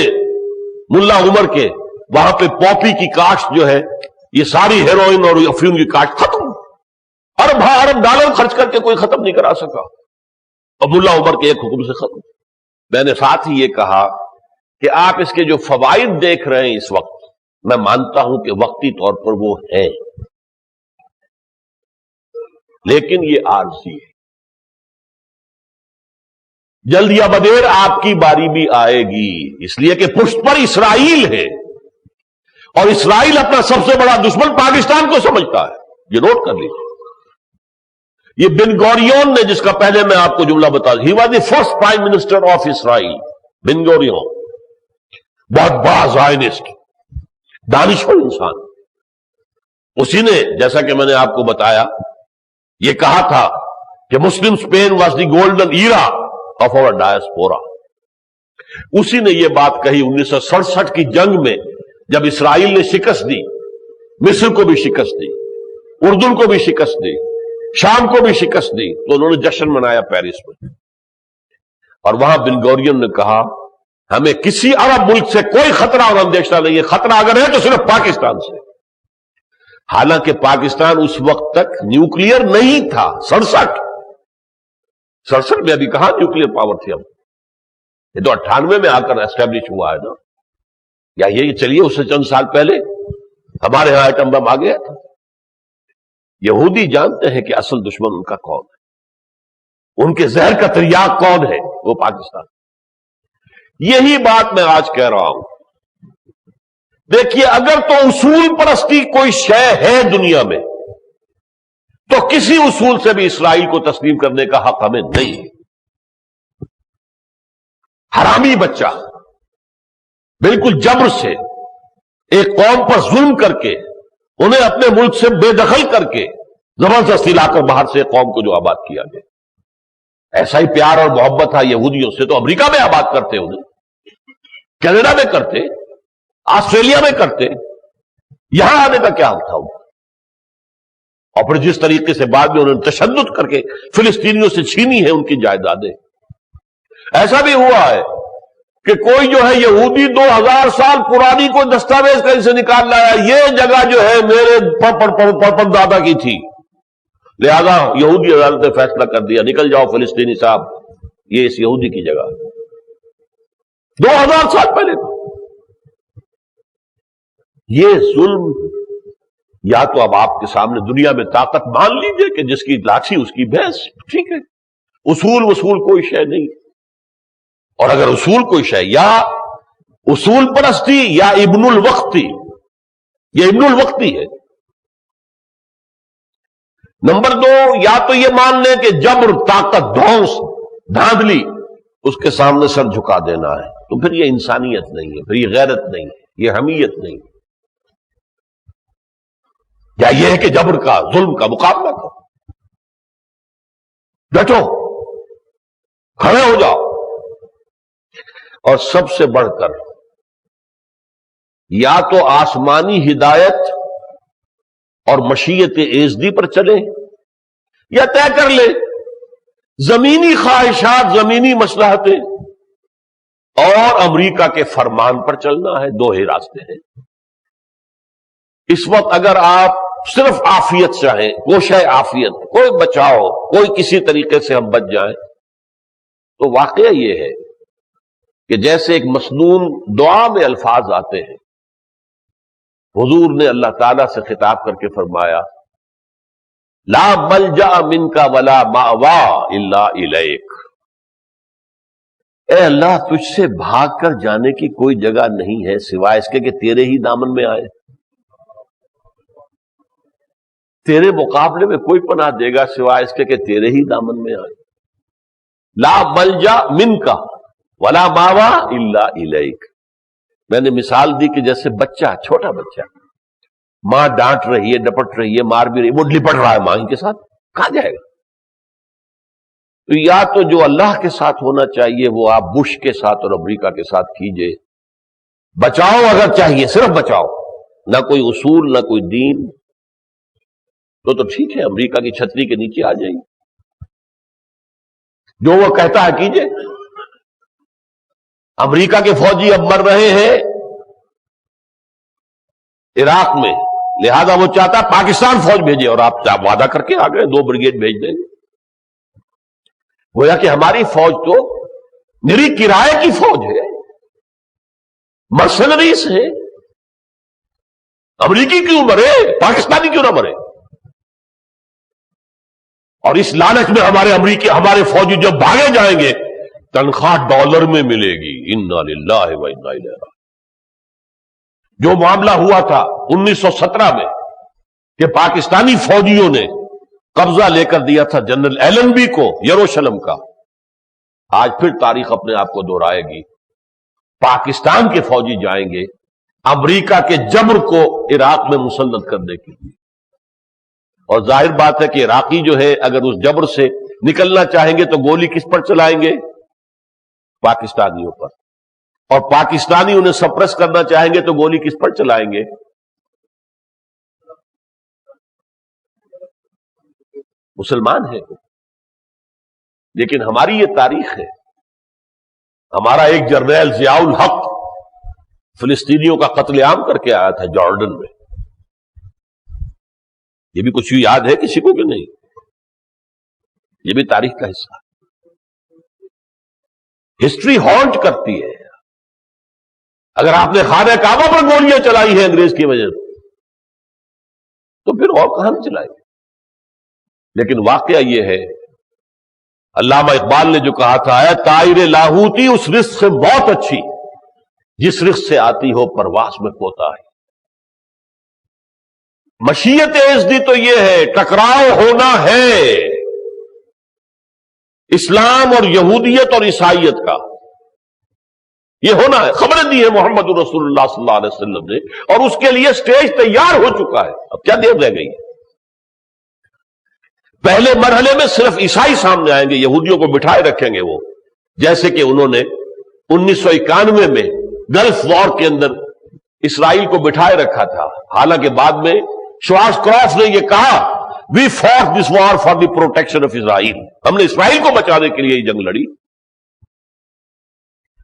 ملا عمر کے وہاں پہ پاپی کی کاشت جو ہے، یہ ساری ہیروئن اور افیون کی کاشت ختم، ارب ڈالر خرچ کر کے کوئی ختم نہیں کرا سکا، اور ملا عمر کے ایک حکم سے ختم۔ میں نے ساتھ ہی یہ کہا کہ آپ اس کے جو فوائد دیکھ رہے ہیں اس وقت، میں مانتا ہوں کہ وقتی طور پر وہ ہیں، لیکن یہ عارضی ہے، جلد یا بدیر آپ کی باری بھی آئے گی، اس لیے کہ پشت پر اسرائیل ہے، اور اسرائیل اپنا سب سے بڑا دشمن پاکستان کو سمجھتا ہے، یہ نوٹ کر لیجیے۔ یہ بن گوریون نے، جس کا پہلے میں آپ کو جملہ بتا دوں، he was the first prime minister of Israel, Ben Gurion, بہت بڑا زائنسٹ، دانشور انسان، اسی نے، جیسا کہ میں نے آپ کو بتایا، یہ کہا تھا کہ Muslim Spain was the golden era of our diaspora. اسی نے یہ بات کہی 1967 کی جنگ میں، جب اسرائیل نے شکست دی، مصر کو بھی شکست دی، اردن کو بھی شکست دی، شام کو بھی شکست دی، تو انہوں نے جشن منایا پیرس میں، اور وہاں بن گوریون نے کہا ہمیں کسی عرب ملک سے کوئی خطرہ اور اندیشہ نہیں ہے، خطرہ اگر ہے تو صرف پاکستان سے۔ حالانکہ پاکستان اس وقت تک نیوکلیئر نہیں تھا، 67 میں ابھی کہاں نیوکلیئر پاور تھی، اب یہ تو 98 میں آ کر اسٹیبلش ہوا ہے نا، یا یہ چلیے اس سے چند سال پہلے ہمارے ہاں ایٹم بم آ گیا تھا۔ یہودی جانتے ہیں کہ اصل دشمن ان کا کون ہے، ان کے زہر کا تریاق کون ہے، وہ پاکستان۔ یہی بات میں آج کہہ رہا ہوں، دیکھیے اگر تو اصول پرستی کوئی شے ہے دنیا میں، تو کسی اصول سے بھی اسرائیل کو تسلیم کرنے کا حق ہمیں نہیں ہے۔ حرامی بچہ بالکل جبر سے ایک قوم پر ظلم کر کے، انہیں اپنے ملک سے بے دخل کر کے زبردستی لا کر باہر سے قوم کو جو آباد کیا گیا، ایسا ہی پیار اور محبت تھا یہودیوں سے تو امریکہ میں آباد کرتے، انہیں کینیڈا میں کرتے، آسٹریلیا میں کرتے، یہاں آنے کا کیا حق تھا ان کا؟ اور پھر جس طریقے سے بعد میں انہوں نے تشدد کر کے فلسطینیوں سے چھینی ہے ان کی جائیدادیں۔ ایسا بھی ہوا ہے کہ کوئی جو ہے یہودی 2000 سال پرانی کوئی دستاویز کہیں سے نکال لایا، یہ جگہ جو ہے میرے پردادا کی تھی، لہذا یہودی عدالت نے فیصلہ کر دیا نکل جاؤ فلسطینی صاحب، یہ اس یہودی کی جگہ، 2000 سال پہلے۔ یہ ظلم، یا تو اب آپ کے سامنے دنیا میں طاقت مان لیجئے کہ جس کی لاٹھی اس کی بھینس، ٹھیک ہے، اصول کوئی شے نہیں، اور اگر اصول کوئی شے، یا اصول پرستی یا ابن الوقتی، یہ ابن الوقتی ہے۔ نمبر 2، یا تو یہ مان لیں کہ جبر، طاقت، دھونس، دھاندلی، اس کے سامنے سر جھکا دینا ہے، تو پھر یہ انسانیت نہیں ہے، پھر یہ غیرت نہیں ہے، یہ حمیت نہیں ہے۔ یا یہ ہے کہ جبر کا، ظلم کا مقابلہ کرو، ڈٹو، کھڑے ہو جاؤ، اور سب سے بڑھ کر یا تو آسمانی ہدایت اور مشیت ایزدی پر چلے، یا طے کر لے زمینی خواہشات، زمینی مصلحتیں اور امریکہ کے فرمان پر چلنا ہے۔ دو ہی راستے ہیں اس وقت۔ اگر آپ صرف عافیت چاہیں، کوشش عافیت، کوئی بچاؤ، کوئی کسی طریقے سے ہم بچ جائیں، تو واقعہ یہ ہے کہ جیسے ایک مسنون دعا میں الفاظ آتے ہیں، حضور نے اللہ تعالیٰ سے خطاب کر کے فرمایا لا ملجا منک ولا مأوا الا الیک، اے اللہ تجھ سے بھاگ کر جانے کی کوئی جگہ نہیں ہے سوائے اس کے کہ تیرے ہی دامن میں آئے، تیرے مقابلے میں کوئی پناہ دے گا سوائے اس کے کہ تیرے ہی دامن میں آئے۔ لا ملجا منک ولا ماوا الا الیک، میں نے مثال دی کہ جیسے بچہ، چھوٹا بچہ، ماں ڈانٹ رہی ہے، ڈپٹ رہی ہے، مار بھی رہی ہے، وہ لپٹ رہا ہے ماں کے ساتھ، کہاں جائے گا؟ تو یا تو جو اللہ کے ساتھ ہونا چاہیے وہ آپ بش کے ساتھ اور امریکہ کے ساتھ کیجئے. بچاؤ اگر چاہیے، صرف بچاؤ، نہ کوئی اصول نہ کوئی دین، تو ٹھیک ہے، امریکہ کی چھتری کے نیچے آ جائیے، جو وہ کہتا ہے کیجئے. امریکہ کے فوجی اب مر رہے ہیں عراق میں، لہذا وہ چاہتا ہے پاکستان فوج بھیجے، اور آپ وعدہ کر کے آ گئے 2 بریگیڈ بھیج دیں گے. گویا کہ ہماری فوج تو میری کرائے کی فوج ہے، مرسنریز ہے. امریکی کیوں مرے؟ پاکستانی کیوں نہ مرے؟ اور اس لالچ میں ہمارے فوجی جب بھاگے جائیں گے تنخواہ ڈالر میں ملے گی. انا للہ و انا الیہ راجعون. جو معاملہ ہوا تھا 1917 میں کہ پاکستانی فوجیوں نے قبضہ لے کر دیا تھا جنرل ایلنبی کو یروشلم کا، آج پھر تاریخ اپنے آپ کو دہرائے گی. پاکستان کے فوجی جائیں گے امریکہ کے جبر کو عراق میں مسلط کرنے کے لیے. اور ظاہر بات ہے کہ عراقی جو ہے اگر اس جبر سے نکلنا چاہیں گے تو گولی کس پر چلائیں گے؟ پاکستانیوں پر. اور پاکستانی انہیں سپریس کرنا چاہیں گے تو گولی کس پر چلائیں گے؟ مسلمان ہیں. لیکن ہماری یہ تاریخ ہے. ہمارا ایک جرنیل ضیاء الحق فلسطینیوں کا قتل عام کر کے آیا تھا جارڈن میں. یہ بھی کچھ یاد ہے کسی کو کہ نہیں؟ یہ بھی تاریخ کا حصہ ہے. ہسٹری ہانٹ کرتی ہے. اگر آپ نے خانہ کعبہ پر گولیاں چلائی ہیں انگریز کی وجہ سے تو پھر اور کہاں نہیں چلائیں گے. لیکن واقعہ یہ ہے، علامہ اقبال نے جو کہا تھا، اے طائر لاہوتی اس رزق سے بہت اچھی جس رزق سے آتی ہو پرواز میں کوتا ہے. مشیت عزدی تو یہ ہے ٹکراؤ ہونا ہے اسلام اور یہودیت اور عیسائیت کا، یہ ہونا ہے. خبریں دی ہے محمد رسول اللہ صلی اللہ علیہ وسلم نے، اور اس کے لیے سٹیج تیار ہو چکا ہے. اب کیا دیر رہ گئی ہے؟ پہلے مرحلے میں صرف عیسائی سامنے آئیں گے، یہودیوں کو بٹھائے رکھیں گے وہ، جیسے کہ انہوں نے 1991 میں گلف وار کے اندر اسرائیل کو بٹھائے رکھا تھا. حالانکہ بعد میں شواس کراف نے یہ کہا، we fought this war for the protection of Israel, ہم نے اسرائیل کو بچانے کے لیے یہ جنگ لڑی.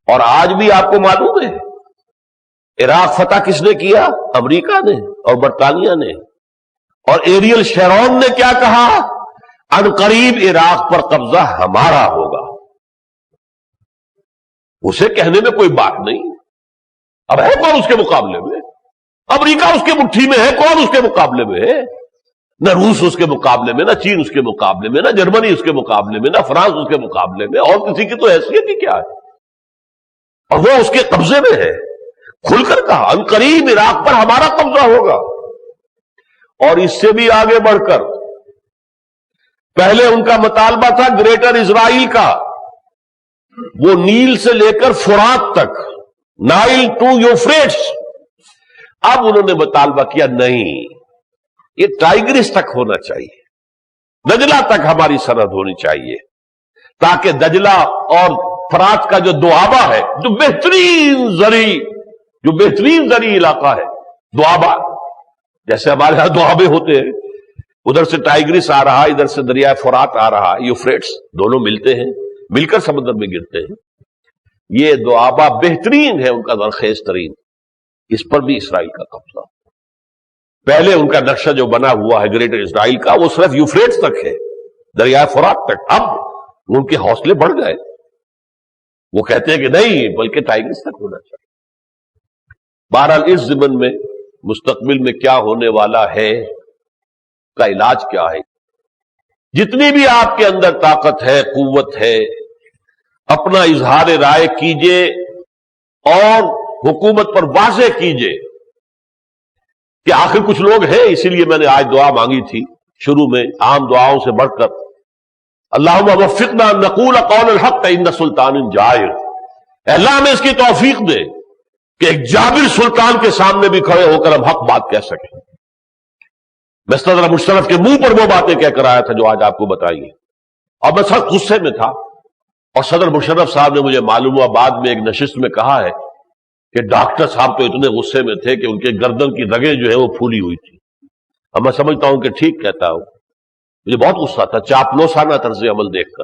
اور آج بھی آپ کو معلوم ہے عراق فتح کس نے کیا؟ امریکہ نے اور برطانیہ نے. اور ایریل شیرون نے کیا کہا؟ عنقریب عراق پر قبضہ ہمارا ہوگا. اسے کہنے میں کوئی بات نہیں. اب ہے کون اس کے مقابلے میں؟ امریکہ اس کے مٹھی میں ہے، کون اس کے مقابلے میں ہے؟ نہ روس اس کے مقابلے میں، نہ چین اس کے مقابلے میں، نہ جرمنی اس کے مقابلے میں، نہ فرانس اس کے مقابلے میں، اور کسی کی تو حیثیت ہی کیا ہے. اور وہ اس کے قبضے میں ہے. کھل کر کہا عنقریب عراق پر ہمارا قبضہ ہوگا. اور اس سے بھی آگے بڑھ کر پہلے ان کا مطالبہ تھا گریٹر اسرائیل کا، وہ نیل سے لے کر فرات تک، نائل ٹو یوفریٹس. اب انہوں نے مطالبہ کیا نہیں، یہ ٹائگرس تک ہونا چاہیے، دجلہ تک ہماری سرحد ہونی چاہیے، تاکہ دجلہ اور فرات کا جو دوآبہ ہے، جو بہترین زرعی علاقہ ہے، دوآبہ جیسے ہمارے ہاں دوآبے ہوتے ہیں، ادھر سے ٹائگرس آ رہا، ادھر سے دریائے فرات آ رہا، یوفریٹس دونوں ملتے ہیں، مل کر سمندر میں گرتے ہیں. یہ دوآبہ بہترین ہے، ان کا زرخیز ترین، اس پر بھی اسرائیل کا قبضہ. پہلے ان کا نقشہ جو بنا ہوا ہے گریٹر اسرائیل کا، وہ صرف یوفریٹس تک ہے، دریائے فرات تک. اب ان کے حوصلے بڑھ گئے، وہ کہتے ہیں کہ نہیں، بلکہ ٹائگرس تک ہونا چاہیے. بہرحال اس ضمن میں مستقبل میں کیا ہونے والا ہے کا علاج کیا ہے؟ جتنی بھی آپ کے اندر طاقت ہے، قوت ہے، اپنا اظہار رائے کیجئے اور حکومت پر واضح کیجئے کہ آخر کچھ لوگ ہیں. اسی لیے میں نے آج دعا مانگی تھی شروع میں، عام دعاؤں سے بڑھ کر، اللہم وفقنا ان نقول قول الحق ان سلطان جائر. اللہ ہمیں اس کی توفیق دے کہ ایک جابر سلطان کے سامنے بھی کھڑے ہو کر ہم حق بات کہہ سکیں. میں صدر مشرف کے منہ پر وہ باتیں کہہ کر آیا تھا جو آج آپ کو بتائیے، اور میں سخت غصے میں تھا. اور صدر مشرف صاحب نے مجھے معلوم ہوا بعد میں ایک نشست میں کہا ہے کہ ڈاکٹر صاحب تو اتنے غصے میں تھے کہ ان کے گردن کی رگیں جو ہے وہ پھولی ہوئی تھی. اب میں سمجھتا ہوں کہ ٹھیک کہتا ہوں، مجھے بہت غصہ تھا چاپلوسانہ طرز عمل دیکھ کر،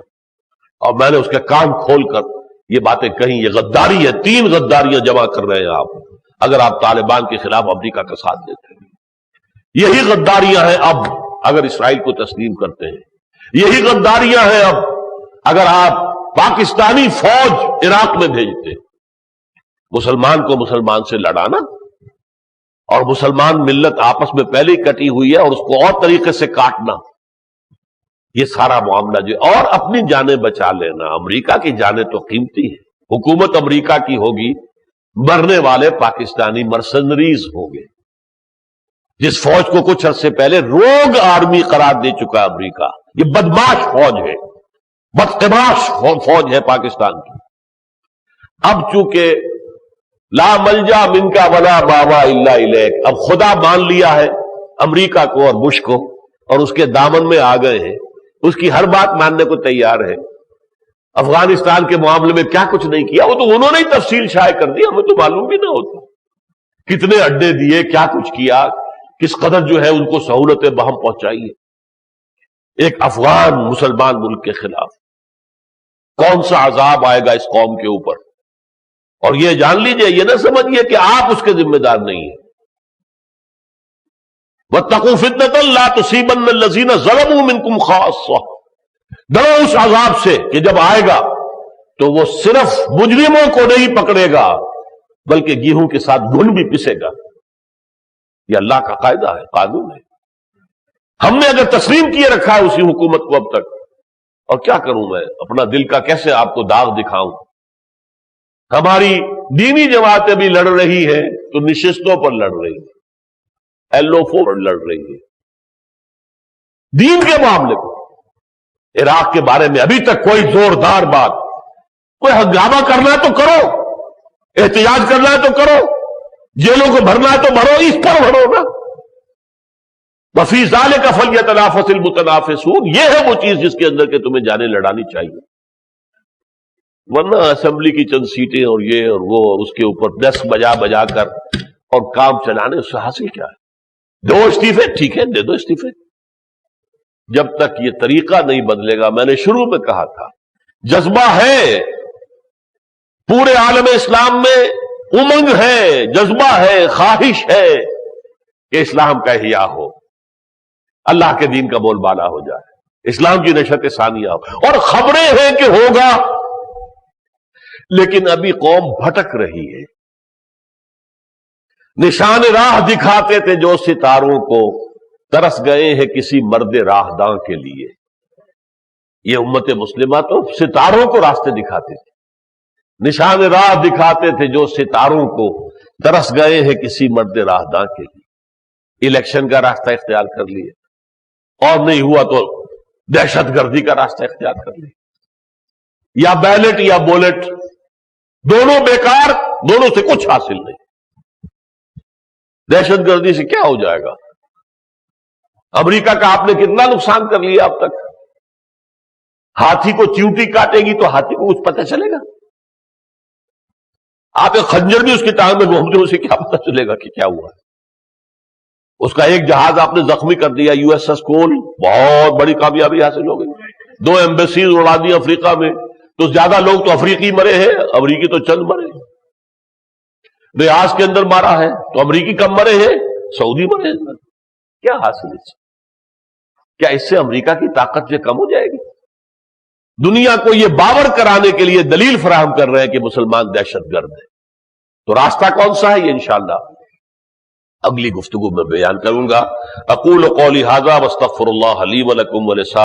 اور میں نے اس کے کان کھول کر یہ باتیں کہیں. یہ غداری ہے، 3 غداریاں جمع کر رہے ہیں آپ اگر آپ طالبان کے خلاف امریکہ کا ساتھ دیتے ہیں. یہی غداریاں ہیں اب اگر اسرائیل کو تسلیم کرتے ہیں. یہی غداریاں ہیں اب اگر آپ پاکستانی فوج عراق میں بھیجتے ہیں. مسلمان کو مسلمان سے لڑانا، اور مسلمان ملت آپس میں پہلے ہی کٹی ہوئی ہے اور اس کو اور طریقے سے کاٹنا، یہ سارا معاملہ جو، اور اپنی جانیں بچا لینا. امریکہ کی جانیں تو قیمتی ہے، حکومت امریکہ کی ہوگی، مرنے والے پاکستانی مرسنریز ہوں گے. جس فوج کو کچھ عرصے پہلے روگ آرمی قرار دے چکا امریکہ، یہ بدماش فوج ہے، بدقماش فوج ہے پاکستان کی. اب چونکہ لا ملجا منکا ولا ماوا الا الیک، اب خدا مان لیا ہے امریکہ کو اور بش کو، اور اس کے دامن میں آ گئے ہیں، اس کی ہر بات ماننے کو تیار ہے. افغانستان کے معاملے میں کیا کچھ نہیں کیا وہ تو انہوں نے ہی تفصیل شائع کر دی، ہمیں تو معلوم بھی نہ ہوتا کتنے اڈے دیے، کیا کچھ کیا، کس قدر جو ہے ان کو سہولتیں بہم پہنچائی ہے. ایک افغان مسلمان ملک کے خلاف کون سا عذاب آئے گا اس قوم کے اوپر. اور یہ جان لیجئے، یہ نہ سمجھیے کہ آپ اس کے ذمہ دار نہیں ہیں. وَاتَّقُوا فِتْنَةً لَا تُصِيبَنَّ الَّذِينَ ظَلَمُوا مِنكُمْ خَاصَّةً، ڈرو اس عذاب سے کہ جب آئے گا تو وہ صرف مجرموں کو نہیں پکڑے گا بلکہ گیہوں کے ساتھ گھن بھی پسے گا. یہ اللہ کا قاعدہ ہے، قانون ہے. ہم نے اگر تسلیم کیے رکھا ہے اسی حکومت کو اب تک، اور کیا کروں میں، اپنا دل کا کیسے آپ کو داغ دکھاؤں. ہماری دینی جماعتیں بھی لڑ رہی ہیں تو نشستوں پر لڑ رہی ہیں، LO4 پر لڑ رہی ہیں دین کے معاملے کو. عراق کے بارے میں ابھی تک کوئی زوردار بات، کوئی ہنگامہ کرنا ہے تو کرو، احتجاج کرنا ہے تو کرو، جیلوں کو بھرنا ہے تو بھرو، اس پر بھرو نا. وفی ذالک فلیتنافس المتنافسون، یہ ہے وہ چیز جس کے اندر کہ تمہیں جانیں لڑانی چاہیے. ورنہ اسمبلی کی چند سیٹیں اور یہ اور وہ، اور اس کے اوپر ڈیسک بجا بجا کر اور کام چلانے، اس سے حاصل کیا ہے؟ دو استعفے، ٹھیک ہے دے دو استعفے. جب تک یہ طریقہ نہیں بدلے گا، میں نے شروع میں کہا تھا جذبہ ہے پورے عالم اسلام میں، امنگ ہے، جذبہ ہے، خواہش ہے کہ اسلام کا احیاء ہو، اللہ کے دین کا بول بالا ہو جائے، اسلام کی نشت ثانیہ ہو. اور خبریں ہیں کہ ہوگا، لیکن ابھی قوم بھٹک رہی ہے. نشان راہ دکھاتے تھے جو ستاروں کو، ترس گئے ہیں کسی مرد راہ داں کے لیے. یہ امت مسلمہ تو ستاروں کو راستے دکھاتے تھے، نشان راہ دکھاتے تھے جو ستاروں کو، ترس گئے ہیں کسی مرد راہ داں کے لیے. الیکشن کا راستہ اختیار کر لیے، اور نہیں ہوا تو دہشت گردی کا راستہ اختیار کر لیا، یا بیلٹ یا بولٹ، دونوں بیکار، دونوں سے کچھ حاصل نہیں. دہشت گردی سے کیا ہو جائے گا؟ امریکہ کا آپ نے کتنا نقصان کر لیا اب تک. ہاتھی کو چیونٹی کاٹے گی تو ہاتھی کو کچھ پتہ چلے گا؟ آپ ایک خنجر بھی اس کی ٹانگ میں گھومتے ہو، اسے کیا پتہ چلے گا کہ کیا ہوا ہے؟ اس کا ایک جہاز آپ نے زخمی کر دیا، USS کول، بہت بڑی کامیابی حاصل ہو گئی. 2 ایمبیسیز اڑا دی افریقہ میں، تو زیادہ لوگ تو افریقی مرے ہیں، امریکی تو چند مرے. ریاض کے اندر مارا ہے تو امریکی کم مرے ہیں، سعودی مرے ہیں. کیا حاصل ہے؟ کیا اس سے امریکہ کی طاقت سے کم ہو جائے گی؟ دنیا کو یہ باور کرانے کے لیے دلیل فراہم کر رہے ہیں کہ مسلمان دہشت گرد ہے. تو راستہ کون سا ہے؟ یہ انشاءاللہ اگلی گفتگو میں بیان کروں گا. اقول قولی ھذا واستغفر اللہ لی ولکم ولسائر